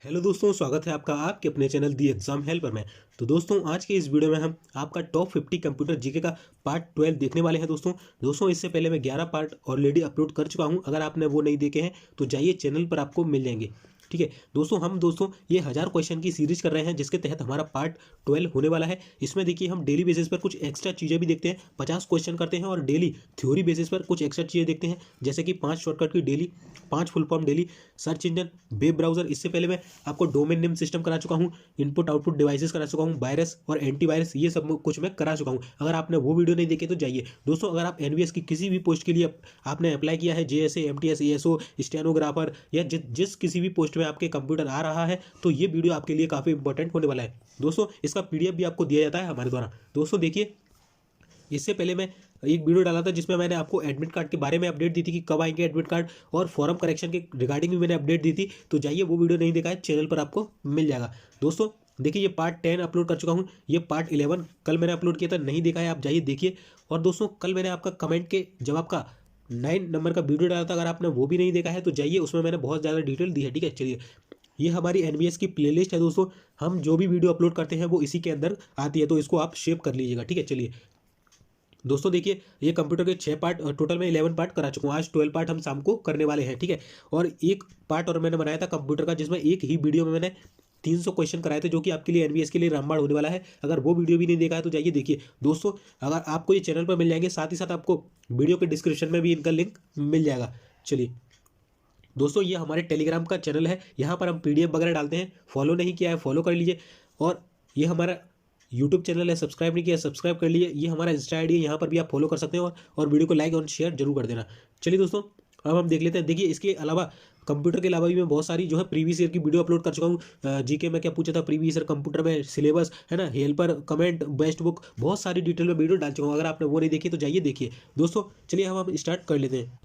Hello दोस्तों, स्वागत है आपका आपके अपने चैनल दी एग्जाम हेल्पर में। तो दोस्तों, आज के इस वीडियो में हम आपका टॉप 50 कंप्यूटर जीके का पार्ट 12 देखने वाले हैं। दोस्तों इससे पहले मैं 11 पार्ट ऑलरेडी अपलोड कर चुका हूं। अगर आपने वो नहीं देखे हैं तो जाइए, चैनल पर आपको मिल जाएंगे। ठीक है दोस्तों ये 1000 क्वेश्चन की सीरीज कर रहे हैं, जिसके तहत हमारा पार्ट 12 होने वाला है। इसमें देखिए, हम डेली बेसिस पर कुछ एक्स्ट्रा चीज़ें भी देखते हैं। 50 क्वेश्चन करते हैं और डेली थ्योरी बेसिस पर कुछ एक्स्ट्रा चीज़ें देखते हैं, जैसे कि 5 शॉर्टकट की daily, 5 full form daily, search engine, web browser. इससे पहले मैं आपको डोमेन नेम सिस्टम करा चुका हूँ, इनपुट आउटपुट डिवाइसेस करा चुका हूँ, वायरस और एंटीवायरस, ये सब कुछ मैं करा चुका हूँ। अगर आपने वो वीडियो नहीं देखे तो जाइए। दोस्तों, अगर आप एनवीएस की किसी भी पोस्ट के लिए आपने अप्लाई किया है, जेएसए, एमटीएस, एएसओ, स्टेनोग्राफर या जिस किसी भी पोस्ट में आपके कंप्यूटर आ रहा है, तो ये वीडियो आपके लिए काफ़ी इंपॉर्टेंट होने वाला है। दोस्तों, इसका पीडीएफ भी आपको दिया जाता है हमारे द्वारा। दोस्तों देखिए, इससे पहले मैं एक वीडियो डाला था जिसमें मैंने आपको एडमिट कार्ड के बारे में अपडेट दी थी कि कब आएंगे एडमिट कार्ड, और फॉर्म करेक्शन के रिगार्डिंग भी मैंने अपडेट दी थी। तो जाइए, वो वीडियो नहीं देखा है, चैनल पर आपको मिल जाएगा। दोस्तों देखिए, ये पार्ट 10 अपलोड कर चुका हूँ, ये पार्ट 11 कल मैंने अपलोड किया था, नहीं देखा है आप जाइए देखिए। और दोस्तों, कल मैंने आपका कमेंट के जवाब का 9 नंबर का वीडियो डाला था, अगर आपने वो भी नहीं देखा है तो जाइए, उसमें मैंने बहुत ज़्यादा डिटेल दी है। ठीक है, चलिए, ये हमारी एनवीएस की प्लेलिस्ट है। दोस्तों, हम जो भी वीडियो अपलोड करते हैं वो इसी के अंदर आती है, तो इसको आप शेव कर लीजिएगा। ठीक है, चलिए दोस्तों देखिए, ये कंप्यूटर के 6 पार्ट, टोटल में 11 पार्ट करा चुका हूँ। आज 12 पार्ट हम शाम को करने वाले हैं। ठीक है, और एक पार्ट और मैंने बनाया था कंप्यूटर का, जिसमें एक ही वीडियो में मैंने 300 क्वेश्चन कराए थे, जो कि आपके लिए एनवीएस के लिए रामबाण होने वाला है। अगर वो वीडियो भी नहीं देखा है तो जाइए देखिए। दोस्तों, अगर आपको ये चैनल पर मिल जाएंगे, साथ ही साथ आपको वीडियो के डिस्क्रिप्शन में भी इनका लिंक मिल जाएगा। चलिए दोस्तों, ये हमारे टेलीग्राम का चैनल है, यहाँ पर हम पीडीएफ वगैरह डालते हैं। फॉलो नहीं किया है, फॉलो कर लीजिए। और ये हमारा यूट्यूब चैनल है, सब्सक्राइब नहीं किया, सब्सक्राइब कर लीजिए। ये हमारा इंस्टा आईडी है, यहाँ पर भी आप फॉलो कर सकते हैं। और वीडियो को लाइक और शेयर जरूर कर देना। चलिए दोस्तों, अब हम देख लेते हैं। देखिए, इसके अलावा कंप्यूटर के अलावा भी मैं बहुत सारी जो है प्रीवियस ईयर की वीडियो अपलोड कर चुका हूँ। जीके में क्या पूछा था प्रीवियस ईयर, कंप्यूटर में सिलेबस है ना, हेल्पर, कमेंट, बेस्ट बुक, बहुत सारी डिटेल में वीडियो डाल चुका हूँ। अगर आपने वो नहीं देखी तो जाइए देखिए। दोस्तों चलिए, हम स्टार्ट कर लेते हैं।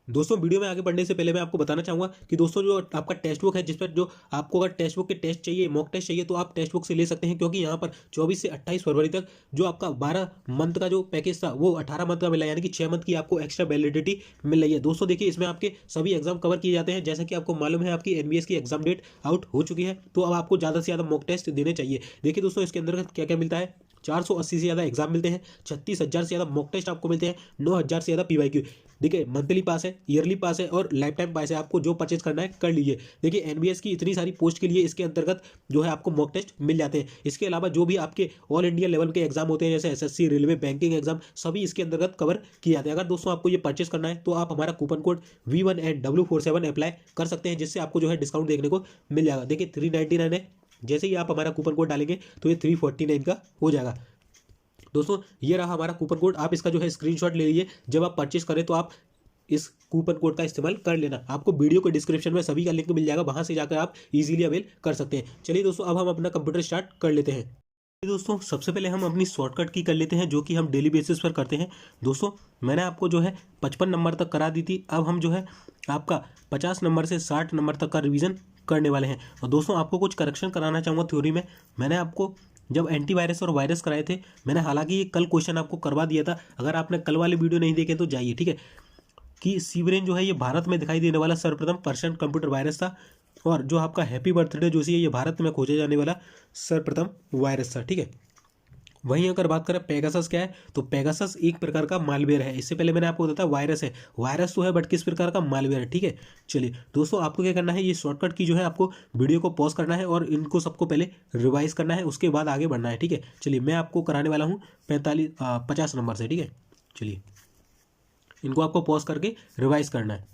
दोस्तों, वीडियो में आगे बढ़ने से पहले मैं आपको बताना चाहूँगा कि दोस्तों, जो आपका टेक्स्ट बुक है, जिस पर जो आपको अगर टेक्स्ट बुक के टेस्ट चाहिए, मॉक टेस्ट चाहिए, तो आप टेक्स्ट बुक से ले सकते हैं, क्योंकि यहाँ पर 24 से 28 फरवरी तक जो आपका 12 मंथ का जो पैकेज था, वो 18 मंथ का मिला, यानी कि 6 मंथ की आपको एक्स्ट्रा वैलिडिटी मिल रही है। दोस्तों देखिए, इसमें आपके सभी एग्जाम कवर किए जाते हैं। जैसा कि आपको मालूम है, आपकी एनवीएस की एग्जाम डेट आउट हो चुकी है, तो अब आपको ज़्यादा से ज़्यादा मॉक टेस्ट देने चाहिए। देखिए दोस्तों, इसके अंदर क्या क्या मिलता है। 480 से ज़्यादा एग्जाम मिलते हैं, 36,000 से ज़्यादा मॉक टेस्ट आपको मिलते हैं, 9,000 से ज़्यादा पीवाईक्यू। देखिए, मंथली पास है, ईयरली पास है और लाइफ टाइम पास है। आपको जो परचेज करना है कर लीजिए। देखिए, एनबीएस की इतनी सारी पोस्ट के लिए इसके अंतर्गत जो है आपको मॉक टेस्ट मिल जाते हैं। इसके अलावा जो भी आपके ऑल इंडिया लेवल के एग्जाम होते हैं, जैसे एसएससी, रेलवे, बैंकिंग एग्जाम, सभी इसके अंतर्गत कवर किए जाते हैं। अगर दोस्तों आपको ये परचेज करना है तो आप हमारा कूपन कोड V1NW47 अप्लाई कर सकते हैं, जिससे आपको जो है डिस्काउंट देखने को मिल जाएगा। देखिए, 399 है, जैसे ही आप हमारा कूपन कोड डालेंगे तो ये 349 का हो जाएगा। दोस्तों, ये रहा हमारा कूपन कोड, आप इसका जो है स्क्रीनशॉट ले लीजिए। जब आप परचेस करें तो आप इस कूपन कोड का इस्तेमाल कर लेना। आपको वीडियो के डिस्क्रिप्शन में सभी का लिंक मिल जाएगा, वहां से जाकर आप इजीली अवेल कर सकते हैं। चलिए दोस्तों, अब हम अपना कंप्यूटर स्टार्ट कर लेते हैं। दोस्तों, सबसे पहले हम अपनी शॉर्टकट की कर लेते हैं, जो कि हम डेली बेसिस पर करते हैं। दोस्तों, मैंने आपको जो है 55 नंबर तक करा दी थी। अब हम जो है आपका 50 नंबर से 60 नंबर तक का रिवीजन करने वाले हैं। और दोस्तों, आपको कुछ करेक्शन कराना चाहूँगा थ्योरी में। मैंने आपको जब एंटीवायरस और वायरस कराए थे, मैंने हालांकि ये कल क्वेश्चन आपको करवा दिया था। अगर आपने कल वाले वीडियो नहीं देखे तो जाइए। ठीक है, कि सीवरेन जो है ये भारत में दिखाई देने वाला सर्वप्रथम पर्सन कंप्यूटर वायरस था, और जो आपका हैप्पी बर्थडे जोशी है, ये भारत में खोजा जाने वाला सर्वप्रथम वायरस था। ठीक है, वहीं अगर बात करें पेगासस क्या है, तो पेगासस एक प्रकार का मालवेयर है। इससे पहले मैंने आपको बताया वायरस है, वायरस तो है बट किस प्रकार का, मालवेयर है। ठीक है, चलिए दोस्तों, आपको क्या करना है, ये शॉर्टकट की जो है आपको वीडियो को पॉज करना है और इनको सबको पहले रिवाइज करना है, उसके बाद आगे बढ़ना है। ठीक है, चलिए, मैं आपको कराने वाला हूँ 50 नंबर से। ठीक है, चलिए, इनको आपको पॉज करके रिवाइज करना है।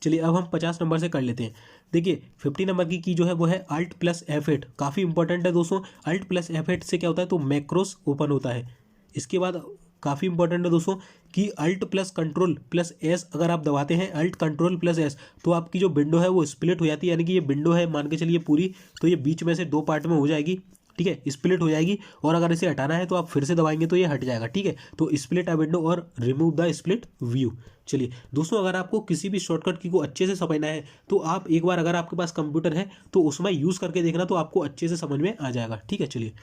चलिए, अब हम 50 नंबर से कर लेते हैं। देखिए, 50 नंबर की जो है वो है Alt+F8, काफ़ी इंपॉर्टेंट है दोस्तों। Alt+F8 से क्या होता है, तो मैक्रोस ओपन होता है। इसके बाद काफ़ी इंपॉर्टेंट है दोस्तों कि Alt+Ctrl+S अगर आप दबाते हैं, Alt+Ctrl+S, तो आपकी जो विंडो है वो स्प्लिट हो जाती है। यानी कि ये विंडो है, मान के चलिए पूरी, तो ये बीच में से 2 पार्ट में हो जाएगी। ठीक है, स्प्लिट हो जाएगी। और अगर इसे हटाना है तो आप फिर से दबाएंगे तो ये हट जाएगा। ठीक है, तो स्प्लिट अ विंडो और रिमूव द स्प्लिट व्यू। चलिए दोस्तों, अगर आपको किसी भी शॉर्टकट की को अच्छे से समझना है तो आप एक बार, अगर आपके पास कंप्यूटर है तो उसमें यूज़ करके देखना, तो आपको अच्छे से समझ में आ जाएगा। ठीक है, चलिए,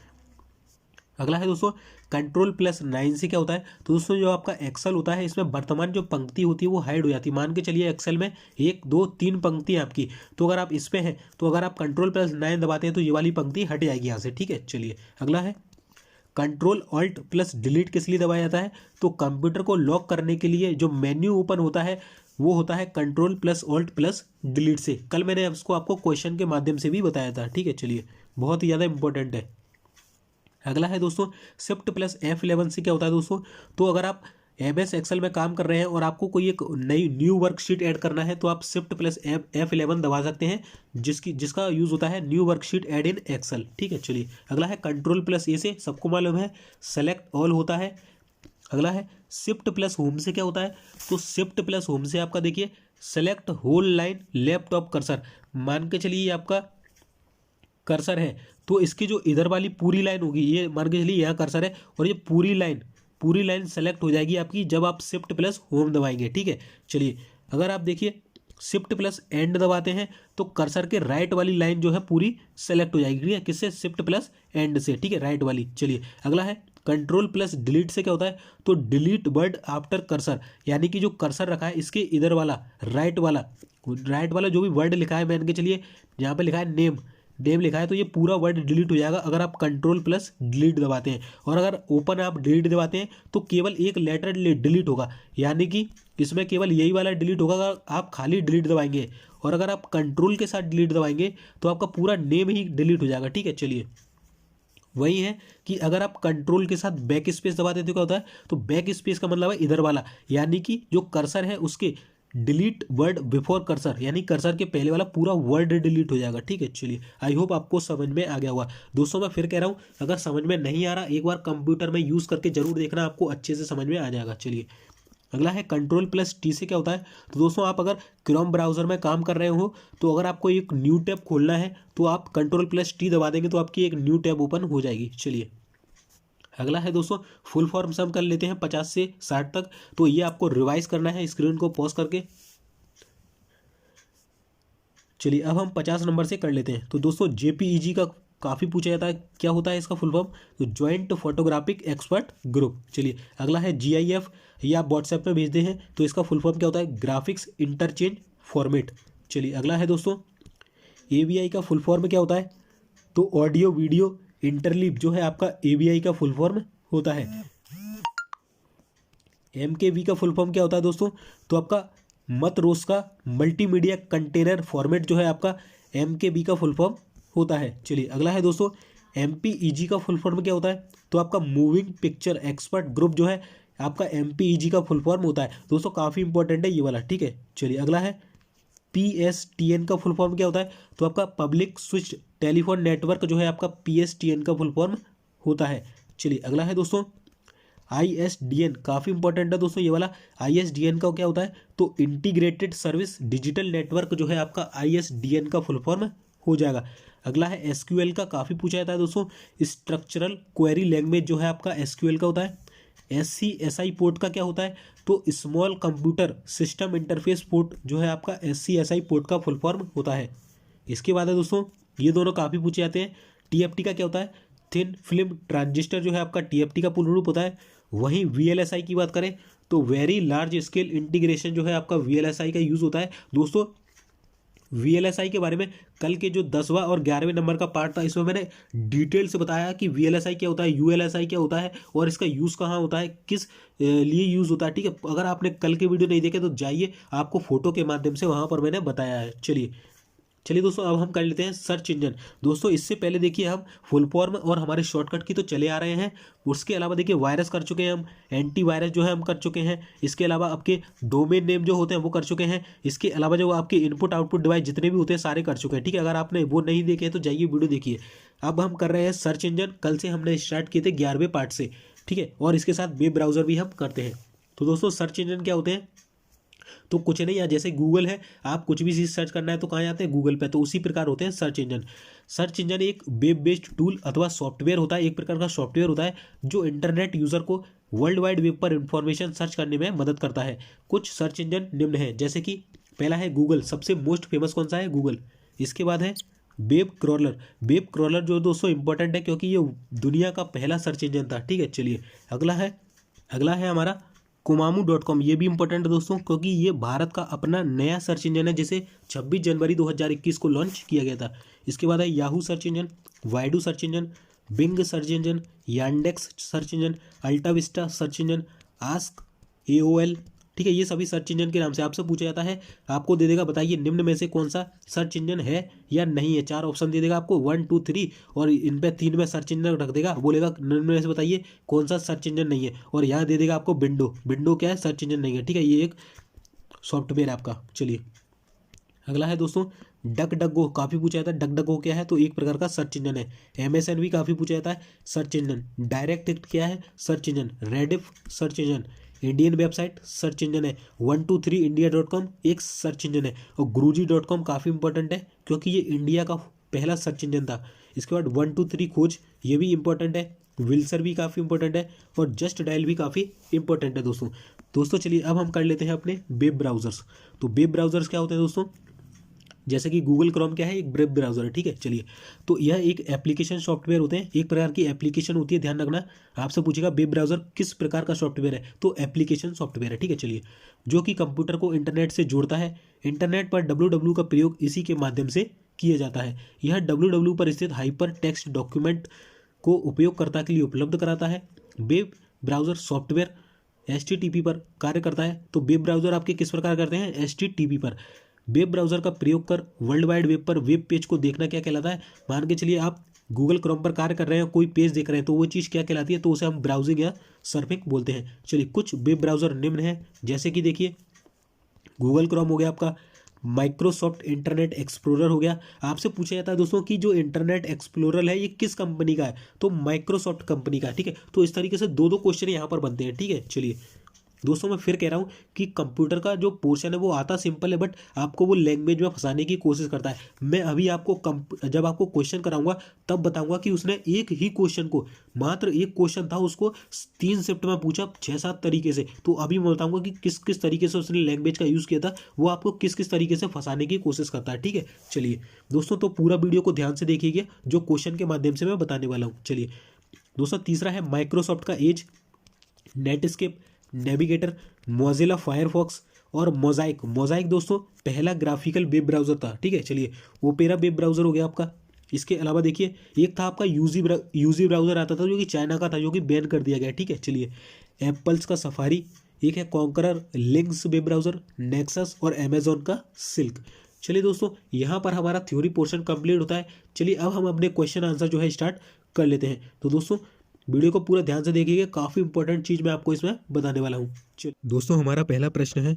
अगला है दोस्तों Ctrl+9 से क्या होता है, तो दोस्तों जो आपका एक्सेल होता है इसमें वर्तमान जो पंक्ति होती है वो हाइड हो जाती है। मान के चलिए एक्सेल में 1 2 3 पंक्ति है आपकी, तो अगर आप इस पे हैं तो अगर आप Ctrl+9 दबाते हैं तो ये वाली पंक्ति हट जाएगी यहाँ से। ठीक है, चलिए अगला है Ctrl+Alt+Delete किस लिए दबाया जाता है, तो कंप्यूटर को लॉक करने के लिए जो मेन्यू ओपन होता है वो होता है Ctrl+Alt+Delete से। कल मैंने इसको आपको क्वेश्चन के माध्यम से भी बताया था। ठीक है, चलिए बहुत ही ज़्यादा इंपॉर्टेंट है। अगला है दोस्तों Shift+F11 से क्या होता है दोस्तों, तो अगर आप MS एक्सेल में काम कर रहे हैं और आपको कोई एक नई न्यू वर्कशीट ऐड करना है तो आप Shift+F11 दबा सकते हैं, जिसका यूज़ होता है new worksheet add in Excel. ठीक है, चलिए अगला है Ctrl+A से, सबको मालूम है सेलेक्ट ऑल होता है। अगला है Shift+Home से क्या होता है, तो Shift+Home से आपका देखिए select whole line laptop cursor. मान के चलिए आपका कर्सर है तो इसकी जो इधर वाली पूरी लाइन होगी, ये मान के चलिए यहाँ कर्सर है और ये पूरी लाइन सेलेक्ट हो जाएगी आपकी जब आप Shift+Home दबाएंगे। ठीक है, चलिए अगर आप देखिए Shift+End दबाते हैं तो कर्सर के राइट वाली लाइन जो है पूरी सेलेक्ट हो जाएगी। ठीक है, किससे, Shift+End से। ठीक है, राइट वाली। चलिए अगला है Ctrl+Delete से क्या होता है, तो डिलीट वर्ड आफ्टर कर्सर, यानी कि जो कर्सर रखा है इसके इधर वाला राइट वाला जो भी वर्ड लिखा है, मान के चलिए यहाँ पे लिखा है नेम लिखा है तो ये पूरा वर्ड डिलीट हो जाएगा अगर आप Ctrl+Delete दबाते हैं। और अगर ओपन आप डिलीट दबाते हैं तो केवल एक लेटर डिलीट होगा, यानी कि इसमें केवल यही वाला डिलीट होगा अगर आप खाली डिलीट दबाएंगे। और अगर आप कंट्रोल के साथ डिलीट दबाएंगे तो आपका पूरा नेम ही डिलीट हो जाएगा। ठीक है, चलिए वही है कि अगर आप कंट्रोल के साथ बैक स्पेस दबा देते हो क्या होता है, तो बैक स्पेस का मतलब है इधर वाला, यानी कि जो कर्सर है उसके डिलीट वर्ड बिफोर कर्सर, यानी कर्सर के पहले वाला पूरा वर्ड डिलीट हो जाएगा। ठीक है, चलिए आई होप आपको समझ में आ गया होगा। दोस्तों मैं फिर कह रहा हूँ, अगर समझ में नहीं आ रहा एक बार कंप्यूटर में यूज़ करके जरूर देखना, आपको अच्छे से समझ में आ जाएगा। चलिए अगला है Ctrl+T से क्या होता है, तो दोस्तों आप अगर क्रोम ब्राउज़र में काम कर रहे हो तो अगर आपको एक न्यू टैब खोलना है तो आप Ctrl+T दबा देंगे तो आपकी एक न्यू टैब ओपन हो जाएगी। चलिए अगला है दोस्तों फुल फॉर्म से हम कर लेते हैं 50 से 60 तक, तो ये आपको रिवाइज करना है स्क्रीन को पॉज करके। चलिए अब हम 50 नंबर से कर लेते हैं। तो दोस्तों JPEG का काफ़ी पूछा जाता है, क्या होता है इसका फुल फॉर्म, तो जॉइंट फोटोग्राफिक एक्सपर्ट ग्रुप। चलिए अगला है GIF, ये आप व्हाट्सएप में भेजते हैं तो इसका फुल फॉर्म क्या होता है, ग्राफिक्स इंटरचेंज फॉर्मेट। चलिए अगला है दोस्तों AVI का फुल फॉर्म क्या होता है, तो ऑडियो वीडियो इंटरलीव जो है आपका AVI का फुल फॉर्म होता है। MKV का फुल फॉर्म क्या होता है दोस्तों, तो आपका मतरोस्का मल्टीमीडिया कंटेनर फॉर्मेट जो है आपका MKB का फुल फॉर्म होता है। चलिए अगला है दोस्तों MPEG का फुल फॉर्म क्या होता है, तो आपका मूविंग पिक्चर एक्सपर्ट ग्रुप जो है आपका MPEG का फुल फॉर्म होता है। दोस्तों काफ़ी इंपॉर्टेंट है ये वाला। ठीक है, चलिए अगला है PSTN का फुल फॉर्म क्या होता है, तो आपका पब्लिक स्विच टेलीफोन नेटवर्क जो है आपका PSTN का फुल फॉर्म होता है। चलिए अगला है दोस्तों ISDN, काफ़ी इंपॉर्टेंट है दोस्तों ये वाला। ISDN का क्या होता है, तो इंटीग्रेटेड सर्विस डिजिटल नेटवर्क जो है आपका ISDN का फुल फॉर्म हो जाएगा। अगला है SQL का, काफ़ी पूछा जाता है दोस्तों, स्ट्रक्चरल क्वेरी लैंग्वेज जो है आपका SQL का होता है। SCSI पोर्ट का क्या होता है, तो small computer system interface port जो है आपका SCSI पोर्ट का फुल फॉर्म होता है। इसके बाद है दोस्तों ये दोनों काफ़ी पूछे जाते हैं। TFT का क्या होता है, थिन फिल्म ट्रांजिस्टर जो है आपका TFT का पूर्ण रूप होता है। वहीं VLSI की बात करें तो वेरी लार्ज स्केल इंटीग्रेशन जो है आपका VLSI का यूज़ होता है। दोस्तों VLSI के बारे में कल के जो 10वां और 11वें नंबर का पार्ट था इसमें मैंने डिटेल से बताया कि VLSI क्या होता है, ULSI क्या होता है और इसका यूज़ कहाँ होता है, किस लिए यूज़ होता है। ठीक है, अगर आपने कल के वीडियो नहीं देखे तो जाइए, आपको फोटो के माध्यम से वहाँ पर मैंने बताया है। चलिए दोस्तों अब हम कर लेते हैं सर्च इंजन। दोस्तों इससे पहले देखिए हम फुल फॉर्म और हमारे शॉर्टकट की तो चले आ रहे हैं, उसके अलावा देखिए वायरस कर चुके हैं हम, एंटीवायरस जो है हम कर चुके हैं, इसके अलावा आपके डोमेन नेम जो होते हैं वो कर चुके हैं, इसके अलावा जो आपके इनपुट आउटपुट डिवाइस जितने भी होते हैं सारे कर चुके हैं। ठीक है, अगर आपने वो नहीं देखे तो जाइए वीडियो देखिए। अब हम कर रहे हैं सर्च इंजन, कल से हमने स्टार्ट किए थे 11वें पार्ट से। ठीक है, और इसके साथ वेब ब्राउज़र भी हम करते हैं। तो दोस्तों सर्च इंजन क्या होते हैं, तो कुछ नहीं यार, जैसे गूगल है, आप कुछ भी चीज़ सर्च करना है तो कहाँ जाते हैं, गूगल पे, तो उसी प्रकार होते हैं सर्च इंजन। सर्च इंजन एक वेब बेस्ड टूल अथवा सॉफ्टवेयर होता है, एक प्रकार का सॉफ्टवेयर होता है जो इंटरनेट यूज़र को वर्ल्ड वाइड वेब पर इंफॉर्मेशन सर्च करने में मदद करता है। कुछ सर्च इंजन निम्न है, जैसे कि पहला है गूगल, सबसे मोस्ट फेमस कौन सा है, गूगल। इसके बाद है वेब क्रॉलर। वेब क्रॉलर जो दोस्तों इंपॉर्टेंट है क्योंकि ये दुनिया का पहला सर्च इंजन था। ठीक है, चलिए अगला है हमारा Kumamu.com। ये भी इंपॉर्टेंट है दोस्तों क्योंकि ये भारत का अपना नया सर्च इंजन है जिसे 26 जनवरी 2021 को लॉन्च किया गया था। इसके बाद है Yahoo search engine, Baidu search engine, Bing search engine, Yandex search engine, AltaVista search engine, ask AOL। ठीक है, ये सभी सर्च इंजन के नाम से आपसे पूछा जाता है, आपको दे देगा बताइए निम्न में से कौन सा सर्च इंजन है या नहीं है। 4 ऑप्शन दे देगा आपको 1 2 3 और इन पे 3 में सर्च इंजन रख देगा, बोलेगा निम्न में से बताइए कौन सा सर्च इंजन नहीं है। और यहाँ दे देगा आपको विंडो क्या है, सर्च इंजन नहीं है। ठीक है, ये एक सॉफ्टवेयर है आपका। चलिए अगला है दोस्तों डक डक गो। काफ़ी पूछा जाता है डक डक गो क्या है, तो एक प्रकार का सर्च इंजन है। MSN भी काफ़ी पूछा जाता है, सर्च इंजन। डायरेक्ट हिट क्या है, search engine. Rediff search engine. Indian website search engine है। 123india.com एक सर्च इंजन है। और guruji.com काफ़ी इंपॉर्टेंट है क्योंकि ये इंडिया का पहला सर्च इंजन था। इसके बाद 123 खोज, ये भी इंपॉर्टेंट है। विल्सर भी काफ़ी इंपॉर्टेंट है और जस्ट डायल भी काफ़ी इंपॉर्टेंट है दोस्तों चलिए अब हम कर लेते हैं अपने वेब ब्राउजर्स। तो वेब ब्राउजर्स क्या होते हैं दोस्तों, जैसे कि गूगल क्रोम क्या है, एक वेब ब्राउजर है। ठीक है, चलिए तो यह एक एप्लीकेशन सॉफ्टवेयर होते हैं, एक प्रकार की एप्लीकेशन होती है। ध्यान रखना, आपसे पूछेगा वेब ब्राउजर किस प्रकार का सॉफ्टवेयर है, तो एप्लीकेशन सॉफ्टवेयर है। ठीक है, चलिए जो कि कंप्यूटर को इंटरनेट से जोड़ता है। इंटरनेट पर www का प्रयोग इसी के माध्यम से किया जाता है। यह www पर स्थित हाइपर टेक्स्ट डॉक्यूमेंट को उपयोगकर्ता के लिए उपलब्ध कराता है। वेब ब्राउजर सॉफ्टवेयर HTTP पर कार्य करता है। तो वेब ब्राउजर आपके किस प्रकार करते हैं, HTTP पर। वेब ब्राउजर का प्रयोग कर वर्ल्ड वाइड वेब पर वेब पेज को देखना क्या कहलाता है। मान के चलिए आप गूगल क्रोम पर कार्य कर रहे हैं, कोई पेज देख रहे हैं, तो वो चीज़ क्या कहलाती है, तो उसे हम ब्राउजिंग या सर्फिंग बोलते हैं। चलिए कुछ वेब ब्राउजर निम्न है, जैसे कि देखिए गूगल क्रोम हो गया आपका, माइक्रोसॉफ्ट इंटरनेट एक्सप्लोरर हो गया। आपसे पूछा जाता है दोस्तों कि जो इंटरनेट एक्सप्लोरर है ये किस कंपनी का है, तो माइक्रोसॉफ्ट कंपनी का है। ठीक है, तो इस तरीके से दो क्वेश्चन यहाँ पर बनते हैं। ठीक है, चलिए दोस्तों मैं फिर कह रहा हूँ कि कंप्यूटर का जो पोर्शन है वो आता सिंपल है, बट आपको वो लैंग्वेज में फंसाने की कोशिश करता है। मैं अभी आपको जब आपको क्वेश्चन कराऊंगा तब बताऊंगा कि उसने एक ही क्वेश्चन को, मात्र एक क्वेश्चन था, उसको 3 शिफ्ट में पूछा 6-7 तरीके से। तो अभी मैं बताऊंगा कि किस किस तरीके से उसने लैंग्वेज का यूज़ किया था, वो आपको किस किस तरीके से फंसाने की कोशिश करता है। ठीक है, चलिए दोस्तों तो पूरा वीडियो को ध्यान से देखिएगा जो क्वेश्चन के माध्यम से मैं बताने वाला हूँ। चलिए दोस्तों तीसरा है माइक्रोसॉफ्ट का Edge, Netscape, Navigator, Mozilla Firefox और मोजाइक दोस्तों पहला ग्राफिकल वेब ब्राउजर था। ठीक है, चलिए ओपेरा वेब ब्राउजर हो गया आपका। इसके अलावा देखिए एक था आपका यूजी ब्राउजर आता था जो कि चाइना का था, जो कि बैन कर दिया गया। ठीक है, चलिए एप्पल्स का सफारी, एक है conqueror, links web browser, nexus और अमेजोन का सिल्क। चलिए दोस्तों यहाँ पर हमारा थ्योरी पोर्शन कंप्लीट होता है। चलिए अब हम अपने क्वेश्चन आंसर जो है स्टार्ट कर लेते हैं। तो दोस्तों वीडियो को पूरा ध्यान से देखिएगा, काफ़ी इंपॉर्टेंट चीज़ मैं आपको इसमें बताने वाला हूँ। दोस्तों हमारा पहला प्रश्न है,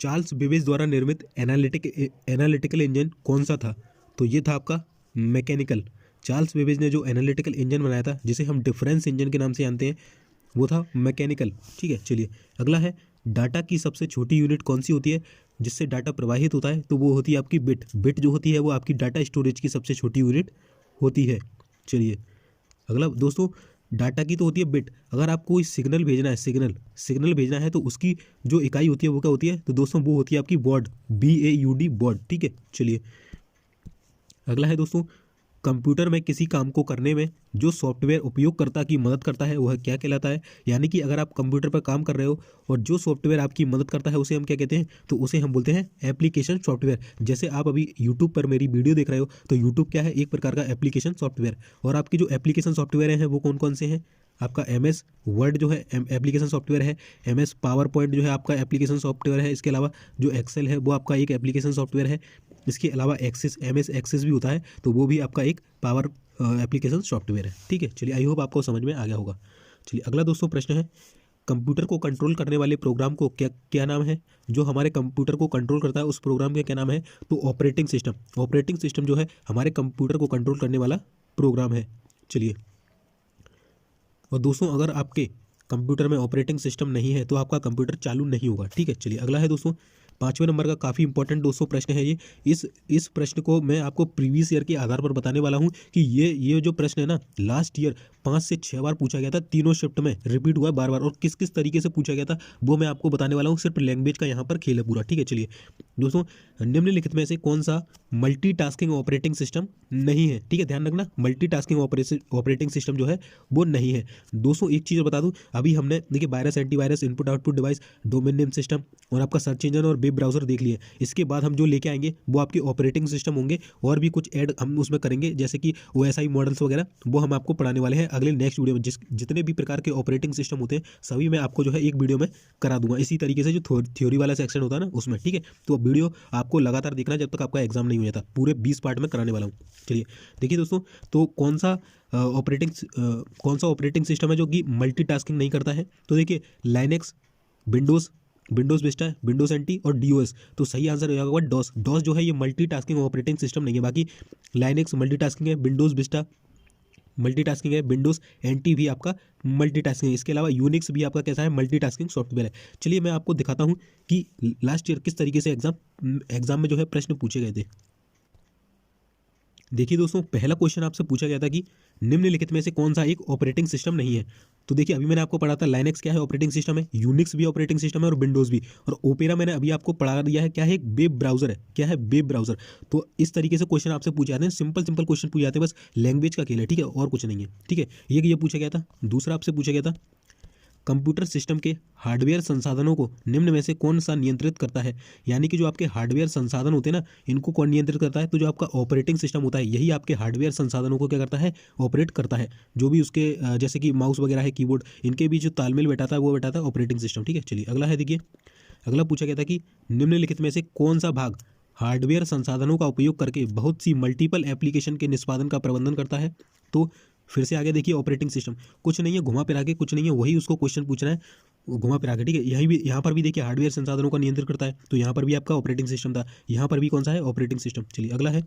चार्ल्स बेबेज द्वारा निर्मित एनालिटिकल इंजन कौन सा था, तो ये था आपका मैकेनिकल। चार्ल्स बेबेज ने जो एनालिटिकल इंजन बनाया था जिसे हम डिफरेंस इंजन के नाम से जानते हैं वो था मैकेनिकल। ठीक है, चलिए अगला है, डाटा की सबसे छोटी यूनिट कौन सी होती है जिससे डाटा प्रवाहित होता है, तो वो होती है आपकी बिट जो होती है वो आपकी डाटा स्टोरेज की सबसे छोटी यूनिट होती है। चलिए अगला दोस्तों, डाटा की तो होती है बिट, अगर आपको कोई सिग्नल भेजना है, सिग्नल भेजना है तो उसकी जो इकाई होती है वो क्या होती है, तो दोस्तों वो होती है आपकी बॉड, BAUD बॉड। ठीक है, चलिए अगला है दोस्तों, कंप्यूटर में किसी काम को करने में जो सॉफ्टवेयर उपयोगकर्ता की मदद करता है वह क्या कहलाता है। यानी कि अगर आप कंप्यूटर पर काम कर रहे हो और जो सॉफ्टवेयर आपकी मदद करता है उसे हम क्या कहते हैं, तो उसे हम बोलते हैं एप्लीकेशन सॉफ्टवेयर। जैसे आप अभी यूट्यूब पर मेरी वीडियो देख रहे हो तो यूट्यूब क्या है, एक प्रकार का एप्लीकेशन सॉफ्टवेयर। और आपकी जो एप्लीकेशन सॉफ्टवेयर हैं वो कौन कौन से हैं, आपका MS वर्ड जो है एप्लीकेशन सॉफ्टवेयर है, MS पावर पॉइंट जो है आपका एप्लीकेशन सॉफ्टवेयर है, इसके अलावा जो एक्सेल है वो आपका एक एप्लीकेशन सॉफ्टवेयर है, इसके अलावा एक्सेस MS एक्सेस भी होता है तो वो भी आपका एक पावर एप्लीकेशन सॉफ्टवेयर है। ठीक है, चलिए आई होप आपको समझ में आ गया होगा। चलिए अगला दोस्तों प्रश्न है, कंप्यूटर को कंट्रोल करने वाले प्रोग्राम को क्या नाम है, जो हमारे कंप्यूटर को कंट्रोल करता है उस प्रोग्राम का क्या नाम है, तो ऑपरेटिंग सिस्टम जो है हमारे कंप्यूटर को कंट्रोल करने वाला प्रोग्राम है। चलिए और दोस्तों अगर आपके कंप्यूटर में ऑपरेटिंग सिस्टम नहीं है तो आपका कंप्यूटर चालू नहीं होगा। ठीक है, चलिए अगला है दोस्तों, 5वें नंबर का काफ़ी इंपॉर्टेंट दोस्तों प्रश्न है ये। इस प्रश्न को मैं आपको प्रीवियस ईयर के आधार पर बताने वाला हूँ कि ये जो प्रश्न है ना, लास्ट ईयर 5 से 6 बार पूछा गया था, तीनों शिफ्ट में रिपीट हुआ है बार बार, और किस किस तरीके से पूछा गया था वो मैं आपको बताने वाला हूँ। सिर्फ लैंग्वेज का यहाँ पर खेल है पूरा, ठीक है। चलिए दोस्तों, निम्नलिखित में से कौन सा मल्टीटास्किंग ऑपरेटिंग सिस्टम नहीं है? ठीक है, ध्यान रखना, मल्टीटास्किंग ऑपरेटिंग सिस्टम जो है वो नहीं है। दोस्तों एक चीज़ बता दूं, अभी हमने देखिए virus, antivirus, input output device, domain name system और आपका सर्च इंजन और वेब ब्राउजर देख लिए। इसके बाद हम जो लेके आएंगे वो आपके ऑपरेटिंग सिस्टम होंगे, और भी कुछ ऐड हम उसमें करेंगे, जैसे कि OSI मॉडल्स वगैरह, वो हम आपको पढ़ाने वाले हैं अगले नेक्स्ट वीडियो में। जितने भी प्रकार के ऑपरेटिंग सिस्टम होते हैं सभी मैं आपको जो है एक वीडियो में करा दूंगा, इसी तरीके से जो थ्योरी वाला सेक्शन होता है ना उसमें, ठीक है। तो वीडियो आपको लगातार देखना जब तक आपका एग्जाम नहीं हो जाता, पूरे 20 पार्ट में कराने वाला हूँ। चलिए देखिए दोस्तों, तो कौन सा ऑपरेटिंग सिस्टम है जो कि मल्टीटास्किंग नहीं करता है? तो देखिए Linux, Windows Vista, Windows NT और DOS। तो सही आंसर हो जाएगा डॉस। डॉस जो है ये मल्टीटास्किंग ऑपरेटिंग सिस्टम नहीं है। बाकी लाइनेक्स मल्टीटास्किंग है, विंडोज विस्टा मल्टीटास्किंग है, विंडोज NT भी आपका मल्टीटास्किंग है। इसके अलावा यूनिक्स भी आपका कैसा है, मल्टीटास्किंग सॉफ्टवेयर है। चलिए मैं आपको दिखाता हूँ कि लास्ट ईयर किस तरीके से एग्जाम में जो है प्रश्न पूछे गए थे। देखिए दोस्तों, पहला क्वेश्चन आपसे पूछा गया था कि निम्नलिखित में से कौन सा एक ऑपरेटिंग सिस्टम नहीं है? तो देखिए अभी मैंने आपको पढ़ा था लाइनेक्स क्या है, ऑपरेटिंग सिस्टम है, यूनिक्स भी ऑपरेटिंग सिस्टम है और विंडोज भी, और ओपेरा मैंने अभी आपको पढ़ा दिया है क्या है, एक वेब ब्राउजर है। क्या है? Web browser. तो इस तरीके से क्वेश्चन आपसे पूछे जाते हैं, सिंपल क्वेश्चन पूछे जाते हैं, बस लैंग्वेज का खेल है, ठीक है, और कुछ नहीं है, ठीक है। ये पूछा गया था। दूसरा आपसे पूछा गया था, कंप्यूटर सिस्टम के हार्डवेयर संसाधनों को निम्न में से कौन सा नियंत्रित करता है? यानी कि जो आपके हार्डवेयर संसाधन होते हैं ना, इनको कौन नियंत्रित करता है? तो जो आपका ऑपरेटिंग सिस्टम होता है यही आपके हार्डवेयर संसाधनों को क्या करता है, ऑपरेट करता है। जो भी उसके जैसे कि माउस वगैरह है, कीबोर्ड, इनके बीच जो तालमेल बैठाता है वो बैठाता है ऑपरेटिंग सिस्टम, ठीक है। चलिए अगला है, देखिए अगला पूछा गया था कि निम्नलिखित में से कौन सा भाग हार्डवेयर संसाधनों का उपयोग करके बहुत सी मल्टीपल एप्लीकेशन के निष्पादन का प्रबंधन करता है? तो फिर से आगे देखिए, ऑपरेटिंग सिस्टम कुछ नहीं है, घुमा फिरा के कुछ नहीं है, वही उसको क्वेश्चन पूछना है घुमा फिरा के, ठीक है। यहाँ पर भी देखिए हार्डवेयर संसाधनों का नियंत्रण करता है, तो यहाँ पर भी आपका ऑपरेटिंग सिस्टम था, यहाँ पर भी कौन सा है, ऑपरेटिंग सिस्टम। चलिए अगला है,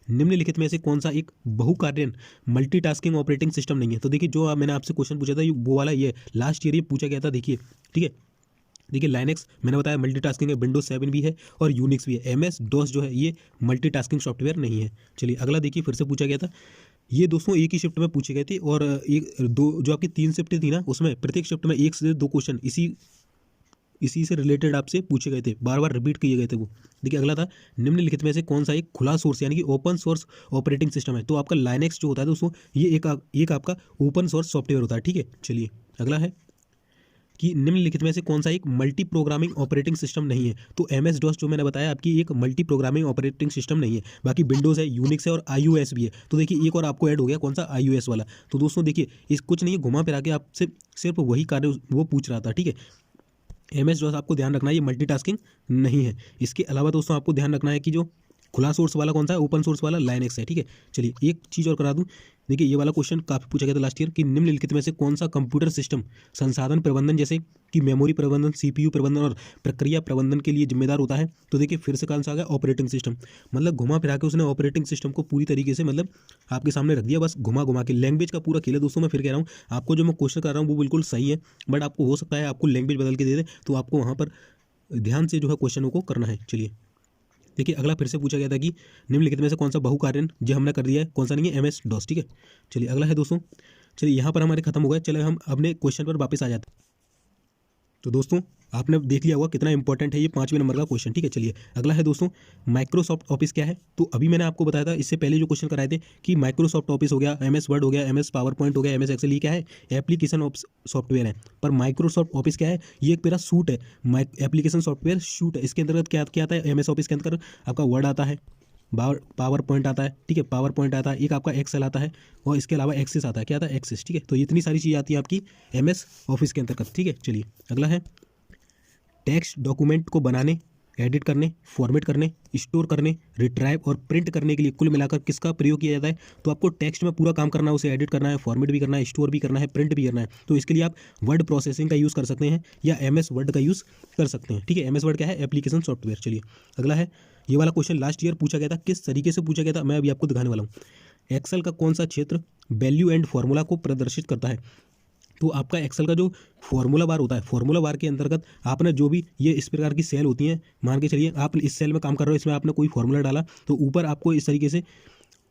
निम्नलिखित में से कौन सा एक बहुकार्यन मल्टीटास्किंग ऑपरेटिंग सिस्टम नहीं है? तो देखिए जो मैंने आपसे क्वेश्चन पूछा था वो वाला ये लास्ट ईयर ये पूछा गया था, देखिए, ठीक है। देखिए लाइनेक्स मैंने बताया मल्टीटास्किंग है, विंडोज 7 भी है और यूनिक्स भी है। MS DOS जो है ये मल्टीटास्किंग सॉफ्टवेयर नहीं है। चलिए अगला देखिए, फिर से पूछा गया था, ये दोस्तों एक ही शिफ्ट में पूछे गए थे, और एक दो जो आपकी 3 शिफ्ट थी ना उसमें प्रत्येक शिफ्ट में 1 से 2 क्वेश्चन इसी से रिलेटेड आपसे पूछे गए थे, बार बार रिपीट किए गए थे वो। देखिए अगला था, निम्नलिखित में से कौन सा एक खुला सोर्स यानी कि ओपन सोर्स ऑपरेटिंग सिस्टम है? तो आपका लाइनेक्स जो होता है दोस्तों ये एक आपका ओपन सोर्स सॉफ्टवेयर होता है, ठीक है। चलिए अगला है कि निम्नलिखित में से कौन सा एक मल्टी प्रोग्रामिंग ऑपरेटिंग सिस्टम नहीं है? तो MS DOS जो मैंने बताया आपकी एक मल्टी प्रोग्रामिंग ऑपरेटिंग सिस्टम नहीं है। बाकी विंडोज़ है, यूनिक्स है और iOS भी है। तो देखिए एक और आपको ऐड हो गया, कौन सा, iOS वाला। तो दोस्तों देखिए इस कुछ नहीं है, घुमा फिरा के आपसे सिर्फ वही कार्य वो पूछ रहा था, ठीक है। MS DOS आपको ध्यान रखना है ये मल्टीटास्किंग नहीं है। इसके अलावा दोस्तों आपको ध्यान रखना है कि जो खुला सोर्स वाला कौन सा है, ओपन सोर्स वाला लाइनेक्स है, ठीक है। चलिए एक चीज़ और करा दूं, देखिए ये वाला क्वेश्चन काफ़ी पूछा गया था लास्ट ईयर कि निम्नलिखित में से कौन सा कंप्यूटर सिस्टम संसाधन प्रबंधन जैसे कि मेमोरी प्रबंधन, CPU प्रबंधन और प्रक्रिया प्रबंधन के लिए जिम्मेदार होता है? तो देखिए फिर से कौन सा आ गया, ऑपरेटिंग सिस्टम। मतलब घुमा फिरा के उसने ऑपरेटिंग सिस्टम को पूरी तरीके से मतलब आपके सामने रख दिया, बस घुमा के। लैंग्वेज का पूरा खेल है दोस्तों, मैं फिर कह रहा हूँ आपको जो मैं क्वेश्चन कर रहा हूँ वो बिल्कुल सही है, बट आपको हो सकता है आपको लैंग्वेज बदल के दे दे, तो आपको वहाँ पर ध्यान से जो है क्वेश्चनों को करना है। चलिए देखिए अगला फिर से पूछा गया था कि निम्नलिखित में से कौन सा बहुकार्यन, जो हमने कर दिया है, कौन सा नहीं है, MS DOS, ठीक है। चलिए अगला है दोस्तों, चलिए यहाँ पर हमारे खत्म हो गए। चलिए हम अपने क्वेश्चन पर वापस आ जाते हैं। तो दोस्तों आपने देख लिया होगा कितना इंपॉर्टेंट है ये 5वें नंबर का क्वेश्चन, ठीक है। चलिए अगला है दोस्तों, माइक्रोसॉफ्ट ऑफिस क्या है? तो अभी मैंने आपको बताया था इससे पहले जो क्वेश्चन कराए थे कि माइक्रोसॉफ्ट ऑफिस हो गया, MS वर्ड हो गया, MS पावर पॉइंट हो गया, MS एक्सेल, ये क्या है, एप्लीकेशन सॉफ्टवेयर है। पर माइक्रोसॉफ्ट ऑफिस क्या है, ये एक मेरा सूट है, एप्लीकेशन सॉफ्टवेयर सूट है। इसके अंतर्गत क्या आता है, MS ऑफिस के अंतर्गत आपका वर्ड आता है, पावर पॉइंट आता है, ठीक है, पावर पॉइंट आता है, एक आपका एक्सेल आता है, और इसके अलावा एक्सेस आता है, क्या आता है, एक्सेस, ठीक है। तो इतनी सारी चीज़ आती है आपकी MS ऑफिस के अंतर्गत, ठीक है। चलिए अगला है, टेक्स्ट डॉक्यूमेंट को बनाने, एडिट करने, फॉर्मेट करने, स्टोर करने, रिट्राइव और प्रिंट करने के लिए कुल मिलाकर किसका प्रयोग किया जाता है? तो आपको टेक्स्ट में पूरा काम करना है, उसे एडिट करना है, फॉर्मेट भी करना है, स्टोर भी करना है, प्रिंट भी करना है। तो इसके लिए आप वर्ड प्रोसेसिंग का यूज़ कर सकते हैं या MS वर्ड का यूज़ कर सकते हैं, ठीक है। MS वर्ड क्या है, एप्लीकेशन सॉफ्टवेयर। चलिए अगला है, ये वाला क्वेश्चन लास्ट ईयर पूछा गया था, किस तरीके से पूछा गया था मैं अभी आपको दिखाने वाला हूँ। एक्सेल का कौन सा क्षेत्र वैल्यू एंड फॉर्मूला को प्रदर्शित करता है? तो आपका एक्सेल का जो फॉर्मूला बार होता है, फॉर्मूला बार के अंतर्गत आपने जो भी ये इस प्रकार की सेल होती हैं, मान के चलिए आप इस सेल में काम कर रहे हो, इसमें आपने कोई फॉर्मूला डाला तो ऊपर आपको इस तरीके से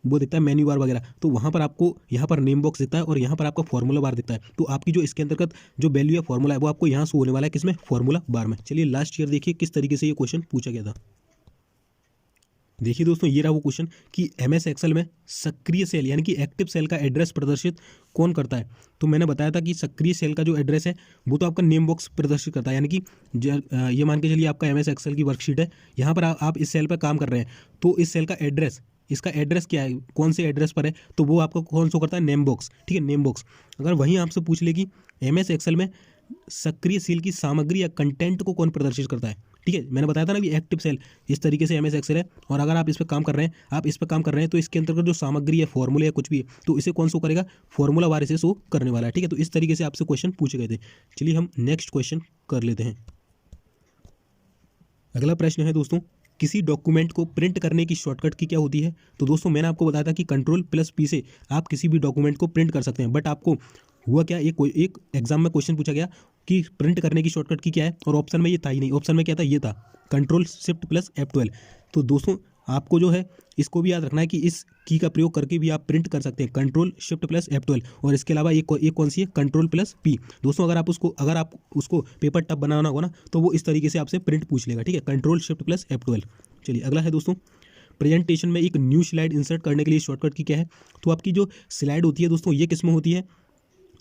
वो दिखता है मेन्यू बार वगैरह, तो वहाँ पर आपको यहाँ पर नेम बॉक्स दिखता है और यहाँ पर आपका फॉर्मूला बार दिखता है। तो आपकी जो इसके अंतर्गत जो वैल्यू है फॉर्मूला है वो आपको यहाँ शो होने वाला है किसमें, फॉर्मूला बार में। चलिए लास्ट ईयर देखिए किस तरीके से ये क्वेश्चन पूछा गया था। देखिए दोस्तों ये रहा वो क्वेश्चन कि एमएस एक्सेल में सक्रिय सेल यानी कि एक्टिव सेल का एड्रेस प्रदर्शित कौन करता है। तो मैंने बताया था कि सक्रिय सेल का जो एड्रेस है वो तो आपका नेम बॉक्स प्रदर्शित करता है, यानी कि ये मान के चलिए आपका एमएस एक्सेल की वर्कशीट है, यहाँ पर आप इस सेल पर काम कर रहे हैं, तो इस सेल का एड्रेस, इसका एड्रेस क्या है, कौन से एड्रेस पर है, तो वो आपको कौन शो करता है, नेम बॉक्स। ठीक है, नेम बॉक्स। अगर वहीं आपसे पूछ ले कि एमएस एक्सेल में सक्रिय सेल की सामग्री या कंटेंट को कौन प्रदर्शित करता है, ठीक है, मैंने बताया था ना कि एक्टिव सेल इस तरीके से एमएस एक्सेल है, और अगर आप इस पर काम कर रहे हैं, तो इसके अंतर्गत जो सामग्री है, फॉर्मूला या कुछ भी है, तो इसे कौन शो करेगा, फॉर्मूला बार इसे शो करने वाला है। ठीक है, तो इस तरीके से आपसे क्वेश्चन पूछे गए थे। चलिए हम नेक्स्ट क्वेश्चन कर लेते हैं। अगला प्रश्न है दोस्तों, किसी डॉक्यूमेंट को प्रिंट करने की शॉर्टकट की क्या होती है। तो दोस्तों मैंने आपको बताया था कि Ctrl+P से आप किसी भी डॉक्यूमेंट को प्रिंट कर सकते हैं, बट आपको हुआ क्या, एक एग्जाम में क्वेश्चन पूछा गया कि प्रिंट करने की शॉर्टकट की क्या है, और ऑप्शन में ये था ही नहीं, ऑप्शन में क्या था, ये था Ctrl+Shift+F12। तो दोस्तों आपको जो है इसको भी याद रखना है कि इस की का प्रयोग करके भी आप प्रिंट कर सकते हैं, Ctrl+Shift+F12, और इसके अलावा एक कौन सी है, Ctrl+P। दोस्तों अगर आप उसको पेपर टब बनाना होगा ना, तो वो इस तरीके से आपसे प्रिंट पूछ लेगा। ठीक है, Ctrl+Shift+F12। चलिए अगला है दोस्तों, प्रेजेंटेशन में एक न्यू स्लाइड इंसर्ट करने के लिए शॉर्टकट की क्या है। तो आपकी जो स्लाइड होती है दोस्तों, ये किसमें होती है,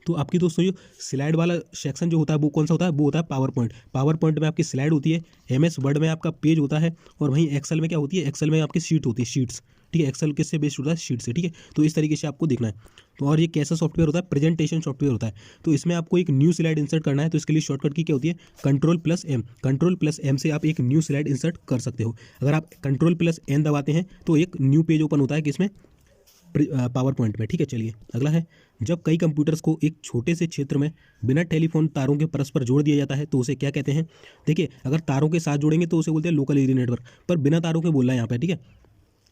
तो आपकी दोस्तों जो स्लाइड वाला सेक्शन जो होता है वो कौन सा होता है, वो होता है पावर पॉइंट। पावर पॉइंट में आपकी स्लाइड होती है, एमएस वर्ड में आपका पेज होता है, और वहीं एक्सेल में क्या होती है, एक्सेल में आपकी शीट होती है, शीट्स। ठीक है, एक्सेल किससे बेस्ड होता है, शीट से। ठीक है, तो इस तरीके से आपको देखना है। तो और ये कैसा सॉफ्टवेयर होता है, प्रेजेंटेशन सॉफ्टवेयर होता है। तो इसमें आपको एक न्यू स्लाइड इंसर्ट करना है, तो इसके लिए शॉर्टकट की क्या होती है, Ctrl+M। Ctrl+M से आप एक न्यू स्लाइड इंसर्ट कर सकते हो। अगर आप Ctrl+N दबाते हैं तो एक न्यू पेज ओपन होता है किसमें, पावर पॉइंट में। ठीक है, चलिए अगला है, जब कई कंप्यूटर्स को एक छोटे से क्षेत्र में बिना टेलीफोन तारों के परस्पर जोड़ दिया जाता है तो उसे क्या कहते हैं। देखिए अगर तारों के साथ जोड़ेंगे तो उसे बोलते हैं लोकल एरिया नेटवर्क, पर बिना तारों के बोलना है यहाँ पे। ठीक है,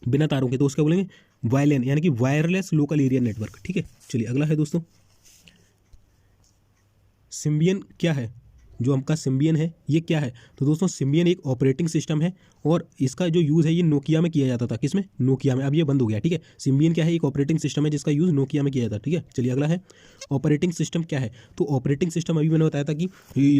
बिना तारों के तो उसका बोलेंगे वायलेन, यानी कि वायरलेस लोकल एरिया नेटवर्क। ठीक है, चलिए अगला है दोस्तों, सिम्बियन क्या है, जो हमका सिम्बियन है ये क्या है। तो दोस्तों सिम्बियन एक ऑपरेटिंग सिस्टम है, और इसका जो यूज़ है ये नोकिया में किया जाता था, किसमें, नोकिया में। अब ये बंद हो गया। ठीक है, सिम्बियन क्या है, एक ऑपरेटिंग सिस्टम है जिसका यूज़ नोकिया में किया जाता है। ठीक है, चलिए अगला है, ऑपरेटिंग सिस्टम क्या है। तो ऑपरेटिंग सिस्टम अभी मैंने बताया था कि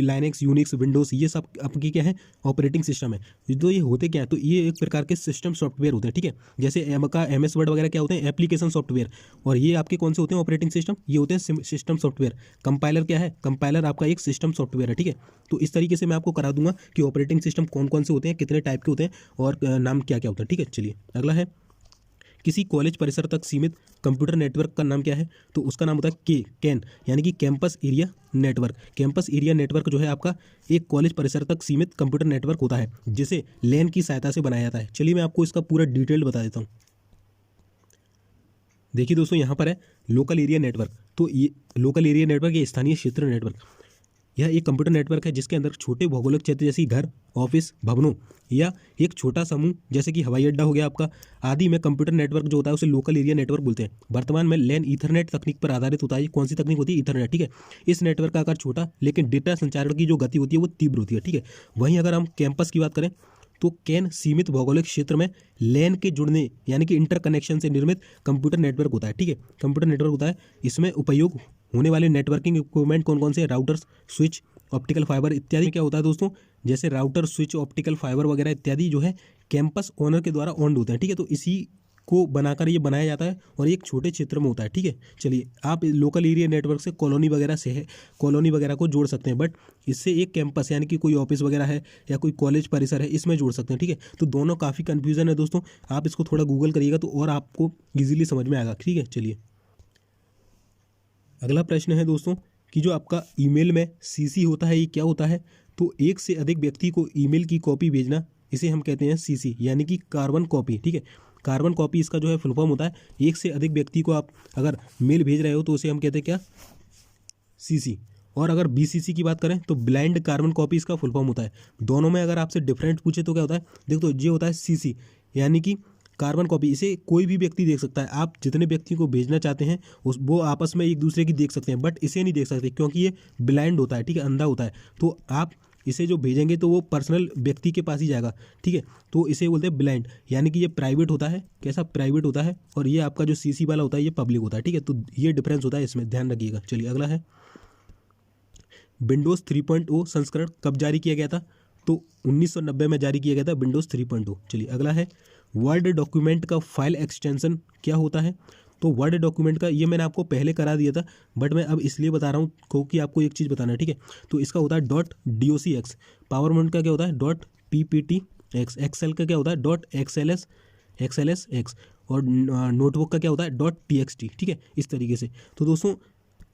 लाइनेक्स, यूनिक्स, विंडोज़, ये सब आपकी क्या है, ऑपरेटिंग सिस्टम है। तो ये होते क्या है, तो ये एक प्रकार के सिस्टम सॉफ्टवेयर होते हैं। ठीक है, जैसे एमएस वर्ड वगैरह क्या होते हैं, एप्लीकेशन सॉफ्टवेयर, और ये आपके कौन से होते हैं, ऑपरेटिंग सिस्टम, ये होते हैं सिस्टम सॉफ्टवेयर। कंपाइलर क्या है, कंपाइलर आपका एक सिस्टम सॉफ्टवेयर है। ठीक है, तो इस तरीके से मैं आपको करा दूंगा कि ऑपरेटिंग सिस्टम कौन कौन से होते हैं, कितने टाइप के होते हैं, और नाम क्या क्या होता है। ठीक है, चलिए अगला है, किसी कॉलेज परिसर तक सीमित कंप्यूटर नेटवर्क का नाम क्या है। तो उसका नाम होता है कैन, यानी कि campus area network. Campus area network जो है आपका एक कॉलेज परिसर तक सीमित कंप्यूटर नेटवर्क होता है, जिसे लैन की सहायता से बनाया जाता है। चलिए मैं आपको इसका पूरा डिटेल बता देता हूँ। देखिए दोस्तों यहाँ पर है लोकल एरिया नेटवर्क। तो ये लोकल एरिया नेटवर्क, ये स्थानीय क्षेत्र नेटवर्क, यह एक कंप्यूटर नेटवर्क है जिसके अंदर छोटे भौगोलिक क्षेत्र जैसे घर, ऑफिस, भवनों या एक छोटा समूह जैसे कि हवाई अड्डा हो गया आपका आदि में कंप्यूटर नेटवर्क जो होता है उसे लोकल एरिया नेटवर्क बोलते हैं। वर्तमान में लैन ईथरनेट तकनीक पर आधारित होता है। कौन सी तकनीक होती है, ईथरनेट। ठीक है, इस नेटवर्क का आकार छोटा लेकिन डेटा संचारण की जो गति होती है वो तीव्र होती है। ठीक है, वहीं अगर हम कैंपस की बात करें तो कैन सीमित भौगोलिक क्षेत्र में लैन के जुड़ने यानी कि इंटरकनेक्शन से निर्मित कंप्यूटर नेटवर्क होता है। ठीक है, कंप्यूटर नेटवर्क होता है, इसमें उपयोग होने वाले नेटवर्किंग इक्विपमेंट कौन कौन से, राउटर्स, स्विच, ऑप्टिकल फाइबर इत्यादि। क्या होता है दोस्तों, जैसे राउटर, स्विच, ऑप्टिकल फाइबर वगैरह इत्यादि जो है कैंपस ओनर के द्वारा ऑन्ड होते हैं। ठीक है, तो इसी को बनाकर ये बनाया जाता है और एक छोटे क्षेत्र में होता है। ठीक है, चलिए आप लोकल एरिया नेटवर्क से कॉलोनी वगैरह को जोड़ सकते हैं, बट इससे एक कैंपस यानी कि कोई ऑफिस वगैरह है या कोई कॉलेज परिसर है इसमें जोड़ सकते हैं। ठीक है, तो दोनों काफ़ी कन्फ्यूजन है दोस्तों, आप इसको थोड़ा गूगल करिएगा तो और आपको ईजिली समझ में आएगा। ठीक है, चलिए अगला प्रश्न है दोस्तों कि जो आपका ईमेल में सीसी होता है ये क्या होता है। तो एक से अधिक व्यक्ति को ईमेल की कॉपी भेजना, इसे हम कहते हैं सीसी, यानी कि कार्बन कॉपी। ठीक है, कार्बन कॉपी इसका जो है फुल फॉर्म होता है। एक से अधिक व्यक्ति को आप अगर मेल भेज रहे हो तो उसे हम कहते हैं क्या, सीसी। और अगर बीसीसी की बात करें तो ब्लाइंड कार्बन कॉपी इसका फुल फॉर्म होता है। दोनों में अगर आपसे डिफरेंट पूछे तो क्या होता है, देखो तो ये होता है सीसी, यानी कि कार्बन कॉपी, इसे कोई भी व्यक्ति देख सकता है। आप जितने व्यक्ति को भेजना चाहते हैं वो आपस में एक दूसरे की देख सकते हैं, बट इसे नहीं देख सकते क्योंकि ये ब्लाइंड होता है, ठीक है, अंधा होता है। तो आप इसे जो भेजेंगे तो वो पर्सनल व्यक्ति के पास ही जाएगा, ठीक है। तो इसे बोलते हैं ब्लाइंड, यानी कि ये प्राइवेट होता है। कैसा? प्राइवेट होता है। और ये आपका जो सीसी वाला होता है ये पब्लिक होता है, ठीक है। तो ये डिफरेंस होता है, इसमें ध्यान रखिएगा। चलिए अगला है, विंडोज़ 3.0 संस्करण कब जारी किया गया था? तो 1990 में जारी किया गया था विंडोज़ 3.0। चलिए अगला है, वर्ड डॉक्यूमेंट का फाइल एक्सटेंशन क्या होता है? तो वर्ड डॉक्यूमेंट का ये मैंने आपको पहले करा दिया था, बट मैं अब इसलिए बता रहा हूँ क्योंकि आपको एक चीज़ बताना है, ठीक है। तो इसका होता है .docx, पावर पॉइंट का क्या होता है .pptx, एक्सेल का क्या होता है .xls, और नोटबुक का क्या होता है .txt, ठीक है, इस तरीके से। तो दोस्तों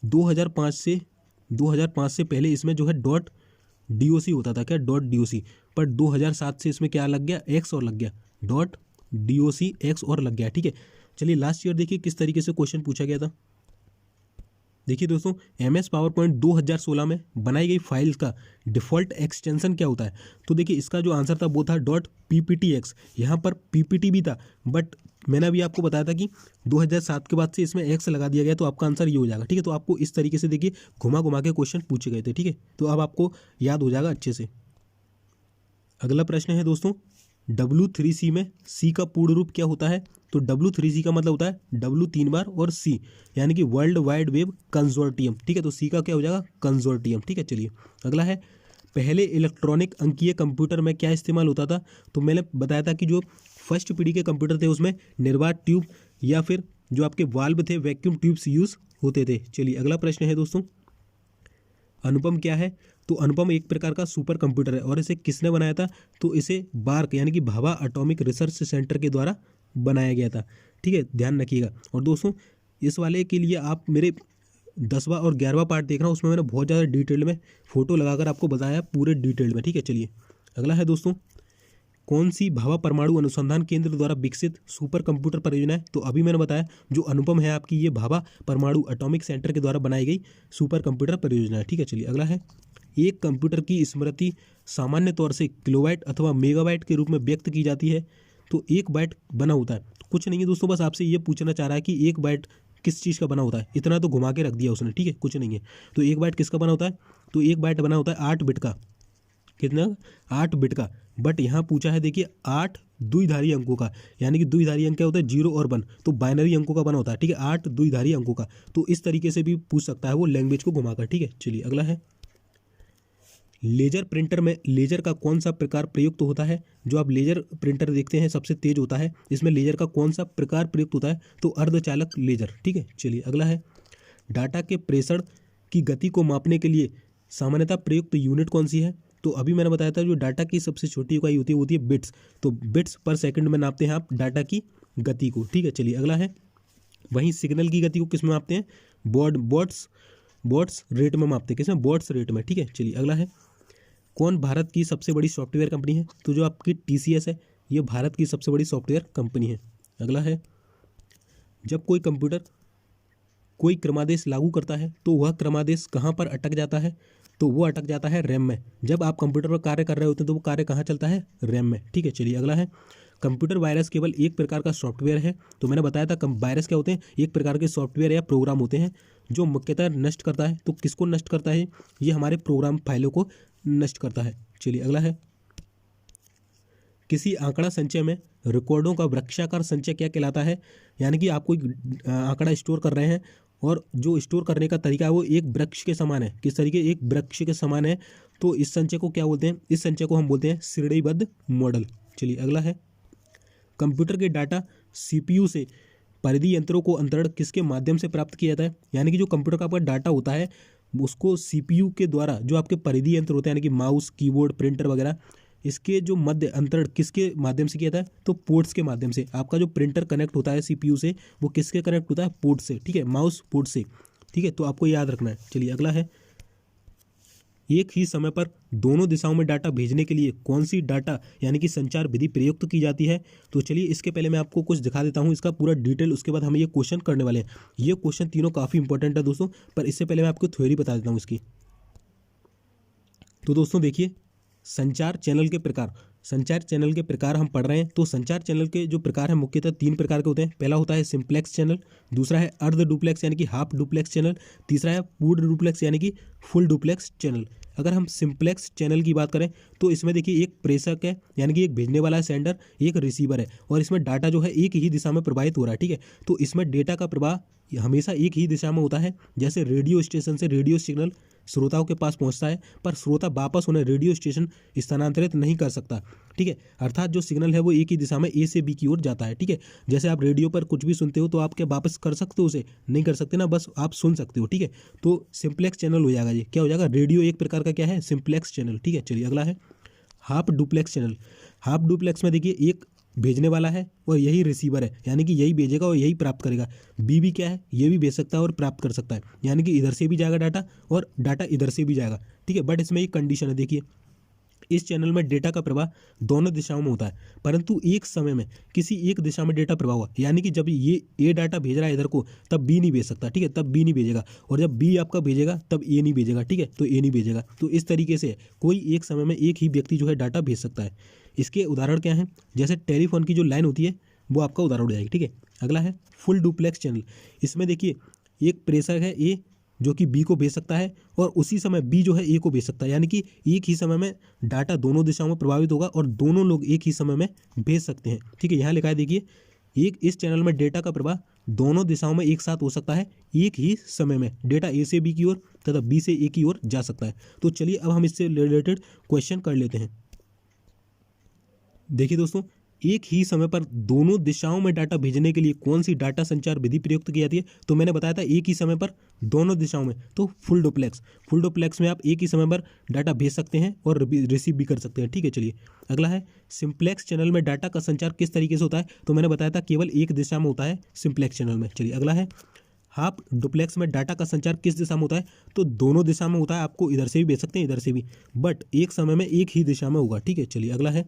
2005 से पहले इसमें जो है .doc होता था, क्या .doc, पर 2007 से इसमें क्या लग गया, x और लग गया, .docx और लग गया, ठीक है। चलिए लास्ट ईयर देखिए किस तरीके से क्वेश्चन पूछा गया था। देखिए दोस्तों, MS पावर पॉइंट 2016 में बनाई गई फाइल का डिफ़ॉल्ट एक्सटेंशन क्या होता है? तो देखिए इसका जो आंसर था वो था .pptx। यहाँ पर ppt भी था, बट मैंने अभी आपको बताया था कि 2007 के बाद से इसमें x लगा दिया गया, तो आपका आंसर ये हो जाएगा, ठीक है। तो आपको इस तरीके से देखिए घुमा घुमा के क्वेश्चन पूछे गए थे, ठीक है। तो अब आपको याद हो जाएगा अच्छे से। अगला प्रश्न है दोस्तों, W3C में C का पूर्ण रूप क्या होता है? तो W3C का मतलब होता है W 3 बार और C, यानी कि वर्ल्ड वाइड वेब कंसोर्टियम, ठीक है। तो C का क्या हो जाएगा, कंसोर्टियम, ठीक है। चलिए अगला है, पहले इलेक्ट्रॉनिक अंकीय कंप्यूटर में क्या इस्तेमाल होता था? तो मैंने बताया था कि जो फर्स्ट पीढ़ी के कंप्यूटर थे उसमें निर्वात ट्यूब या फिर जो आपके वाल्व थे वैक्यूम ट्यूब्स यूज होते थे। चलिए अगला प्रश्न है दोस्तों, अनुपम क्या है? तो अनुपम एक प्रकार का सुपर कंप्यूटर है, और इसे किसने बनाया था? तो इसे बार्क यानी कि भाभा एटॉमिक रिसर्च सेंटर के द्वारा बनाया गया था, ठीक है, ध्यान रखिएगा। और दोस्तों इस वाले के लिए आप मेरे 10वां और 11वां पार्ट देखना, उसमें मैंने बहुत ज़्यादा डिटेल में फोटो लगाकर आपको बताया पूरे डिटेल में, ठीक है। चलिए अगला है दोस्तों, कौन सी भाभा परमाणु अनुसंधान केंद्र द्वारा विकसित सुपर कंप्यूटर परियोजना है? तो अभी मैंने बताया जो अनुपम है आपकी, ये भाभा परमाणु एटॉमिक सेंटर के द्वारा बनाई गई सुपर कंप्यूटर परियोजना है, ठीक है। चलिए अगला है, एक कंप्यूटर की स्मृति सामान्य तौर से किलोबाइट अथवा मेगाबाइट के रूप में व्यक्त की जाती है। तो एक बाइट बना होता है, कुछ नहीं है दोस्तों, बस आपसे ये पूछना चाह रहा है कि एक बाइट किस चीज़ का बना होता है। इतना तो घुमा के रख दिया उसने, ठीक है, कुछ नहीं है। तो एक बाइट किसका बना होता है? तो एक बाइट बना होता है 8 बिट का। कितना? 8 बिट का। बट यहाँ पूछा है देखिए 8 द्विधारी अंकों का, यानी कि द्विधारी अंक क्या होता है 0 और 1, तो बाइनरी अंकों का बना होता है, ठीक है, 8 द्विधारी अंकों का। तो इस तरीके से भी पूछ सकता है वो लैंग्वेज को घुमाकर, ठीक है। चलिए अगला है, लेजर प्रिंटर में लेजर का कौन सा प्रकार प्रयुक्त होता है? जो आप लेजर प्रिंटर देखते हैं सबसे तेज होता है, इसमें लेजर का कौन सा प्रकार प्रयुक्त होता है? तो अर्धचालक लेजर, ठीक है। चलिए अगला है, डाटा के प्रेषण की गति को मापने के लिए सामान्यतः प्रयुक्त यूनिट कौन सी है? तो अभी मैंने बताया था जो डाटा की सबसे छोटी इकाई होती है वो होती है बिट्स। तो बिट्स पर सेकंड में नापते हैं आप डाटा की गति को, ठीक है। चलिए अगला है, वहीं सिग्नल की गति को किस में मापते हैं? बॉट्स रेट में मापते हैं, किसमें? बॉट्स रेट में, ठीक है। चलिए अगला है, कौन भारत की सबसे बड़ी सॉफ्टवेयर कंपनी है? तो जो आपकी TCS है ये भारत की सबसे बड़ी सॉफ्टवेयर कंपनी है। अगला है, जब कोई कंप्यूटर कोई क्रमादेश लागू करता है तो वह क्रमादेश कहाँ पर अटक जाता है? तो वो अटक जाता है रैम में। जब आप कंप्यूटर पर कार्य कर रहे होते हैं तो वो कार्य कहाँ चलता है? रैम में, ठीक है। चलिए अगला है, कंप्यूटर वायरस केवल एक प्रकार का सॉफ्टवेयर है। तो मैंने बताया था वायरस क्या होते हैं? एक प्रकार के सॉफ्टवेयर या प्रोग्राम होते हैं जो मुख्यतः नष्ट करता है। तो किसको नष्ट करता है? ये हमारे प्रोग्राम फाइलों को नष्ट करता है। चलिए अगला है, किसी आंकड़ा संचय में रिकॉर्डों का वृक्षाकार संचय क्या कहलाता है? यानी कि आप कोई आंकड़ा स्टोर कर रहे हैं और जो स्टोर करने का तरीका है वो एक वृक्ष के समान है। किस तरीके? एक वृक्ष के समान है। तो इस संचय को क्या बोलते हैं? इस संचय को हम बोलते हैं श्रेणीबद्ध मॉडल। चलिए अगला है, कंप्यूटर के डाटा CPU से परिधि यंत्रों को अंतरण किसके माध्यम से प्राप्त किया जाता है? यानी कि जो कंप्यूटर का आपका डाटा होता है उसको CPU के द्वारा जो आपके परिधि यंत्र होते हैं यानी कि माउस, कीबोर्ड, प्रिंटर वगैरह, इसके जो मध्य अंतरण किसके माध्यम से किया जाता है? तो पोर्ट्स के माध्यम से। आपका जो प्रिंटर कनेक्ट होता है CPU से वो किसके कनेक्ट होता है? पोर्ट से, ठीक है, माउस पोर्ट से, ठीक है। तो आपको याद रखना है। चलिए अगला है, एक ही समय पर दोनों दिशाओं में डाटा भेजने के लिए कौन सी डाटा यानी कि संचार विधि प्रयुक्त की जाती है? तो चलिए इसके पहले मैं आपको कुछ दिखा देता हूँ इसका पूरा डिटेल, उसके बाद हम ये क्वेश्चन करने वाले हैं। ये क्वेश्चन तीनों काफ़ी इंपॉर्टेंट है दोस्तों, पर इससे पहले मैं आपको थ्योरी बता देता हूँ इसकी। तो दोस्तों देखिए, संचार चैनल के प्रकार, संचार चैनल के प्रकार हम पढ़ रहे हैं। तो संचार चैनल के जो प्रकार हैं मुख्यतः 3 प्रकार के होते हैं। पहला होता है सिंप्लेक्स चैनल, दूसरा है अर्ध डुप्लेक्स यानी कि हाफ डुप्लेक्स चैनल, तीसरा है पूर्ण डुप्लेक्स यानी कि फुल डुप्लेक्स चैनल। अगर हम सिंप्लेक्स चैनल की बात करें तो इसमें देखिए एक प्रेषक है यानी कि एक भेजने वाला है सेंडर, एक रिसीवर है और इसमें डाटा जो है एक ही दिशा में प्रवाहित हो रहा है, ठीक है। तो इसमें डेटा का प्रवाह हमेशा एक ही दिशा में होता है। जैसे रेडियो स्टेशन से रेडियो सिग्नल श्रोताओं के पास पहुंचता है, पर श्रोता वापस उन्हें रेडियो स्टेशन स्थानांतरित नहीं कर सकता, ठीक है। अर्थात जो सिग्नल है वो एक ही दिशा में ए से बी की ओर जाता है, ठीक है। जैसे आप रेडियो पर कुछ भी सुनते हो तो आप क्या वापस कर सकते हो, उसे नहीं कर सकते ना, बस आप सुन सकते हो, ठीक है। तो सिंप्लेक्स चैनल हो जाएगा, ये क्या हो जाएगा, रेडियो एक प्रकार का क्या है, सिंप्लेक्स चैनल, ठीक है। चलिए अगला है half duplex channel. Half duplex में देखिए एक भेजने वाला है और यही रिसीवर है, यानी कि यही भेजेगा और यही प्राप्त करेगा। बी भी क्या है, ये भी भेज सकता है और प्राप्त कर सकता है, यानी कि इधर से भी जाएगा डाटा और डाटा इधर से भी जाएगा, ठीक है। बट इसमें एक कंडीशन है, देखिए इस चैनल में डेटा का प्रवाह दोनों दिशाओं में होता है, परंतु एक समय में किसी एक दिशा में डेटा प्रवाह हुआ, यानी कि जब ये डाटा भेज रहा है इधर को तब बी नहीं भेज सकता, ठीक है, तब बी नहीं भेजेगा, और जब बी आपका भेजेगा तब ए नहीं भेजेगा, ठीक है, तो ए नहीं भेजेगा। तो इस तरीके से कोई एक समय में एक ही व्यक्ति जो है डाटा भेज सकता है। इसके उदाहरण क्या हैं, जैसे टेलीफोन की जो लाइन होती है वो आपका उदाहरण हो जाएगी, ठीक है। अगला है फुल डुप्लेक्स चैनल। इसमें देखिए एक प्रेषक है ए जो कि बी को भेज सकता है और उसी समय बी जो है ए को भेज सकता है, यानी कि एक ही समय में डाटा दोनों दिशाओं में प्रभावित होगा और दोनों लोग एक ही समय में भेज सकते हैं, ठीक है। यहाँ लिखा है देखिए एक इस चैनल में डेटा का प्रवाह दोनों दिशाओं में एक साथ हो सकता है, एक ही समय में डेटा ए से बी की ओर तथा बी से ए की ओर जा सकता है। तो चलिए अब हम इससे रिलेटेड क्वेश्चन कर लेते हैं। देखिए दोस्तों, एक ही समय पर दोनों दिशाओं में डाटा भेजने के लिए कौन सी डाटा संचार विधि प्रयुक्त की जाती है, तो मैंने बताया था एक ही समय पर दोनों दिशाओं में, तो फुल डुप्लेक्स। फुल डुप्लेक्स में आप एक ही समय पर डाटा भेज सकते हैं और रिसीव भी कर सकते हैं, ठीक है। चलिए अगला है सिंप्लेक्स चैनल में डाटा का संचार किस तरीके से होता है, तो मैंने बताया था केवल एक दिशा में होता है सिंप्लेक्स चैनल में। चलिए अगला है हाफ डुप्लेक्स में डाटा का संचार किस दिशा में होता है, तो दोनों दिशा में होता है, आपको इधर से भी भेज सकते हैं इधर से भी, बट एक समय में एक ही दिशा में होगा, ठीक है। चलिए अगला है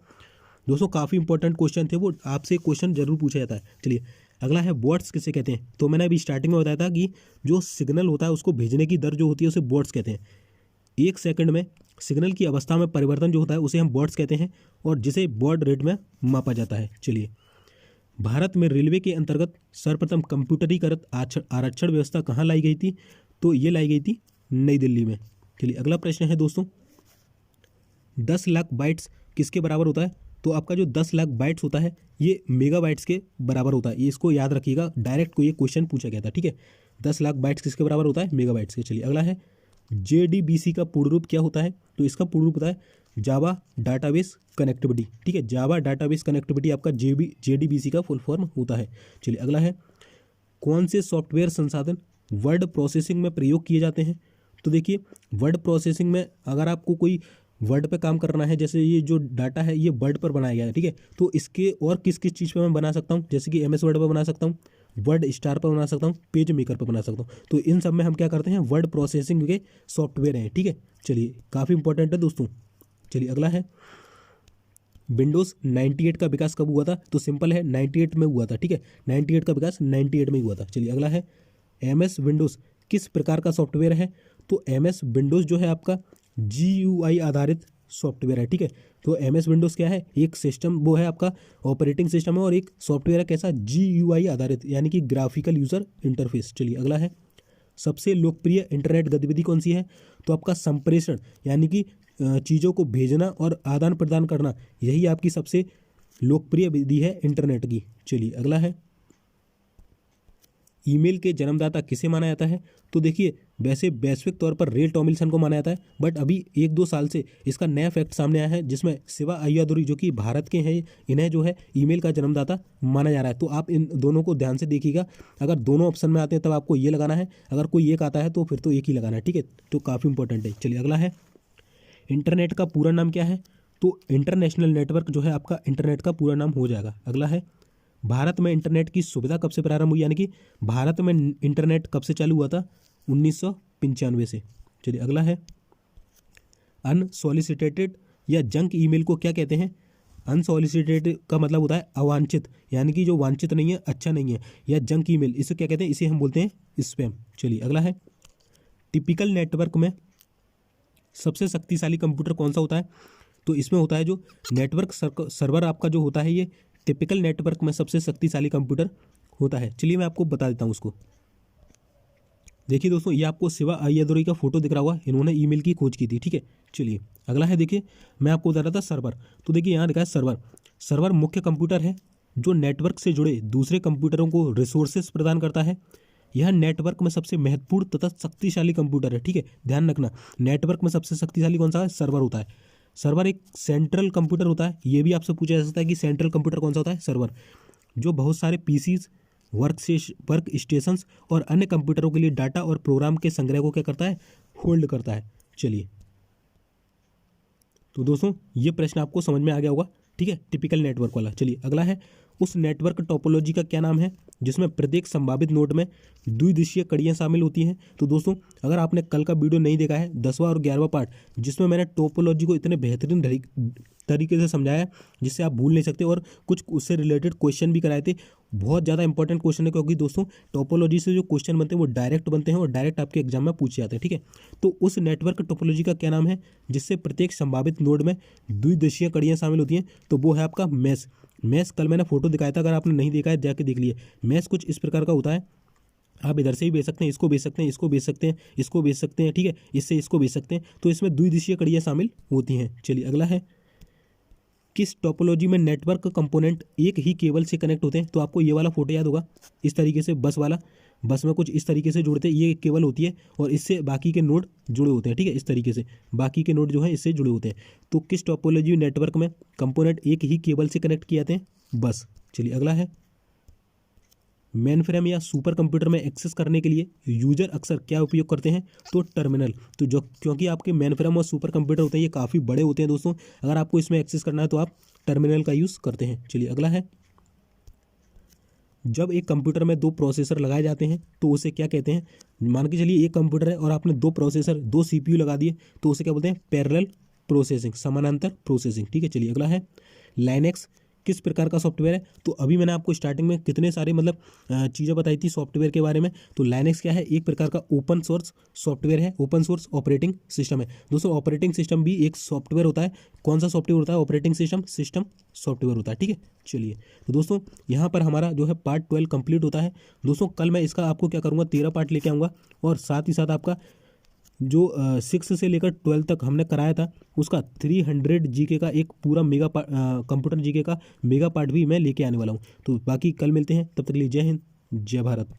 दोस्तों, काफ़ी इंपॉर्टेंट क्वेश्चन थे, वो आपसे क्वेश्चन जरूर पूछा जाता है। चलिए अगला है वर्ड्स किसे कहते हैं, तो मैंने अभी स्टार्टिंग में बताया था कि जो सिग्नल होता है उसको भेजने की दर जो होती है उसे वर्ड्स कहते हैं। एक सेकंड में सिग्नल की अवस्था में परिवर्तन जो होता है उसे हम वर्ड्स कहते हैं और जिसे वर्ड रेट में मापा जाता है। चलिए भारत में रेलवे के अंतर्गत सर्वप्रथम कंप्यूटरीकृत आरक्षण व्यवस्था कहाँ लाई गई थी, तो ये लाई गई थी नई दिल्ली में। चलिए अगला प्रश्न है दोस्तों, 10 लाख बाइट्स किसके बराबर होता है, तो आपका जो 10 लाख बाइट्स होता है ये मेगाबाइट्स के बराबर होता है, ये इसको याद रखिएगा, डायरेक्ट को ये क्वेश्चन पूछा गया था, ठीक है। 10 लाख बाइट्स किसके बराबर होता है, मेगाबाइट्स के। चलिए अगला है JDBC का पूर्ण रूप क्या होता है, तो इसका पूर्ण रूप होता है जावा डाटाबेस कनेक्टिविटी, ठीक है। जावा डाटाबेस कनेक्टिविटी आपका JDBC का फुल फॉर्म होता है। चलिए अगला है कौन से सॉफ्टवेयर संसाधन वर्ड प्रोसेसिंग में प्रयोग किए जाते हैं, तो देखिए वर्ड प्रोसेसिंग में अगर आपको कोई वर्ड पे काम करना है, जैसे ये जो डाटा है ये वर्ड पर बनाया गया है, ठीक है, तो इसके और किस किस चीज़ पे मैं बना सकता हूँ, जैसे कि MS वर्ड पर बना सकता हूँ, वर्ड स्टार पर बना सकता हूँ, पेज मेकर पर बना सकता हूँ। तो इन सब में हम क्या करते हैं, वर्ड प्रोसेसिंग के सॉफ्टवेयर हैं, ठीक है। चलिए काफ़ी इंपॉर्टेंट है दोस्तों। चलिए अगला है विंडोज़ 98 का विकास कब हुआ था, तो सिंपल है 98 में हुआ था, ठीक है। 98 का विकास 98 में हुआ था। चलिए अगला है MS विंडोज़ किस प्रकार का सॉफ्टवेयर है, तो MS विंडोज़ जो है आपका GUI आधारित सॉफ्टवेयर है, ठीक है। तो MS विंडोज़ क्या है, एक सिस्टम वो है आपका ऑपरेटिंग सिस्टम है और एक सॉफ्टवेयर है कैसा, GUI आधारित यानी कि ग्राफिकल यूज़र इंटरफेस। चलिए अगला है सबसे लोकप्रिय इंटरनेट गतिविधि कौन सी है, तो आपका संप्रेषण यानी कि चीज़ों को भेजना और आदान प्रदान करना, यही आपकी सबसे लोकप्रिय विधि है इंटरनेट की। चलिए अगला है ईमेल के जन्मदाता किसे माना जाता है, तो देखिए वैसे वैश्विक तौर पर रे टॉमिल्सन को माना जाता है, बट अभी 1-2 साल से इसका नया फैक्ट सामने आया है जिसमें शिवा अय्यादुरी जो कि भारत के हैं, इन्हें जो है ईमेल का जन्मदाता माना जा रहा है। तो आप इन दोनों को ध्यान से देखिएगा, अगर दोनों ऑप्शन में आते हैं तब आपको ये लगाना है, अगर कोई एक आता है तो फिर तो एक ही लगाना है, ठीक है। तो काफ़ी इंपॉर्टेंट है। चलिए अगला है इंटरनेट का पूरा नाम क्या है, तो इंटरनेशनल नेटवर्क जो है आपका इंटरनेट का पूरा नाम हो जाएगा। अगला है भारत में इंटरनेट की सुविधा कब से प्रारंभ हुई, यानी कि भारत में इंटरनेट कब से चालू हुआ था, 1995 से। चलिए अगला है अनसॉलिसिटेटेड या जंक ईमेल को क्या कहते हैं, अनसॉलिसिटेटेड का मतलब होता है अवांछित, यानी कि जो वांछित नहीं है, अच्छा नहीं है, या जंक ईमेल इसे क्या कहते हैं, इसे हम बोलते हैं स्पैम। चलिए अगला है टिपिकल नेटवर्क में सबसे शक्तिशाली कंप्यूटर कौन सा होता है, तो इसमें होता है जो नेटवर्क सर्वर आपका जो होता है ये टिपिकल नेटवर्क में सबसे शक्तिशाली कंप्यूटर होता है। चलिए मैं आपको बता देता हूँ उसको। देखिए दोस्तों, ये आपको शिवा अय्यदुरई का फोटो दिख रहा होगा, इन्होंने ईमेल की खोज की थी। ठीक है, चलिए अगला है, देखिए मैं आपको बता रहा था सर्वर। तो देखिए यहाँ लिखा है सर्वर। सर्वर मुख्य कंप्यूटर है जो नेटवर्क से जुड़े दूसरे कंप्यूटरों को रिसोर्सेज प्रदान करता है। यह नेटवर्क में सबसे महत्वपूर्ण तथा शक्तिशाली कंप्यूटर है। ठीक है, ध्यान रखना, नेटवर्क में सबसे शक्तिशाली कौन सा है? सर्वर होता है। सर्वर एक सेंट्रल कंप्यूटर होता है। ये भी आपसे पूछा जा सकता है कि सेंट्रल कंप्यूटर कौन सा होता है? सर्वर, जो बहुत सारे पीसीज, वर्क स्टेशंस और अन्य कंप्यूटरों के लिए डाटा और प्रोग्राम के संग्रह को क्या करता है? होल्ड करता है। चलिए, तो दोस्तों ये प्रश्न आपको समझ में आ गया होगा। ठीक है, टिपिकल नेटवर्क वाला। चलिए अगला है, उस नेटवर्क टोपोलॉजी का क्या नाम है जिसमें प्रत्येक संभावित नोड में द्विदिशीय कड़ियाँ शामिल होती हैं? तो दोस्तों अगर आपने कल का वीडियो नहीं देखा है, 10वां और 11वां पार्ट, जिसमें मैंने टोपोलॉजी को इतने बेहतरीन तरीके से समझाया जिससे आप भूल नहीं सकते, और कुछ उससे रिलेटेड क्वेश्चन भी कराए थे। बहुत ज़्यादा इंपॉर्टेंट क्वेश्चन है, क्योंकि दोस्तों टोपोलॉजी से जो क्वेश्चन बनते हैं वो डायरेक्ट बनते हैं और डायरेक्ट आपके एग्जाम में पूछे जाते हैं। ठीक है, तो उस नेटवर्क टोपोलॉजी का क्या नाम है जिससे प्रत्येक संभावित नोड में द्विदिशीय कड़ियाँ शामिल होती हैं? तो वो है आपका मैश। मैश कल मैंने फोटो दिखाया था, अगर आपने नहीं देखा है जाके देख लिए। मैश कुछ इस प्रकार का होता है, आप इधर से भी भेज सकते हैं, इसको भेज सकते हैं, इसको भेज सकते हैं, इसको भेज सकते हैं। ठीक है, इससे इसको भेज सकते हैं, तो इसमें द्विदिशीय कड़ियाँ शामिल होती हैं। चलिए अगला है, किस टोपोलॉजी में नेटवर्क कंपोनेंट एक ही केबल से कनेक्ट होते हैं? तो आपको ये वाला फोटो याद होगा, इस तरीके से बस वाला, बस में कुछ इस तरीके से जुड़ते हैं, ये एक केबल होती है और इससे बाकी के नोड जुड़े होते हैं। ठीक है, इस तरीके से बाकी के नोड जो है इससे जुड़े होते हैं। तो किस टोपोलॉजी नेटवर्क में कंपोनेंट एक ही केबल से कनेक्ट किए जाते हैं? बस। चलिए अगला है, मेन फ्रेम या सुपर कंप्यूटर में एक्सेस करने के लिए यूजर अक्सर क्या उपयोग करते हैं? तो टर्मिनल। तो जो, क्योंकि आपके मेन फ्रेम और सुपर कंप्यूटर होते हैं ये काफ़ी बड़े होते हैं दोस्तों, अगर आपको इसमें एक्सेस करना है तो आप टर्मिनल का यूज़ करते हैं। चलिए अगला है, जब एक कंप्यूटर में दो प्रोसेसर लगाए जाते हैं तो उसे क्या कहते हैं? मान के चलिए एक कंप्यूटर है और आपने दो प्रोसेसर, दो सीपीयू लगा दिए, तो उसे क्या बोलते हैं? पैरेलल प्रोसेसिंग, समानांतर प्रोसेसिंग। ठीक है, चलिए अगला है, लाइनेक्स किस प्रकार का सॉफ्टवेयर है? तो अभी मैंने आपको स्टार्टिंग में कितने सारे चीज़ें बताई थी सॉफ्टवेयर के बारे में। तो लाइनेक्स क्या है? एक प्रकार का ओपन सोर्स सॉफ्टवेयर है, ओपन सोर्स ऑपरेटिंग सिस्टम है। दोस्तों ऑपरेटिंग सिस्टम भी एक सॉफ्टवेयर होता है। कौन सा सॉफ्टवेयर होता है? ऑपरेटिंग सिस्टम सॉफ्टवेयर होता है। ठीक है, चलिए तो दोस्तों यहाँ पर हमारा जो है पार्ट 12 कंप्लीट होता है। दोस्तों कल मैं इसका आपको क्या करूँगा, 13 पार्ट लेके आऊँगा, और साथ ही साथ आपका जो 6 से लेकर 12 तक हमने कराया था उसका 300 जीके का एक पूरा मेगा कंप्यूटर जीके का मेगा पार्ट भी मैं लेके आने वाला हूँ। तो बाकी कल मिलते हैं, तब तक के लिए जय हिंद, जय भारत।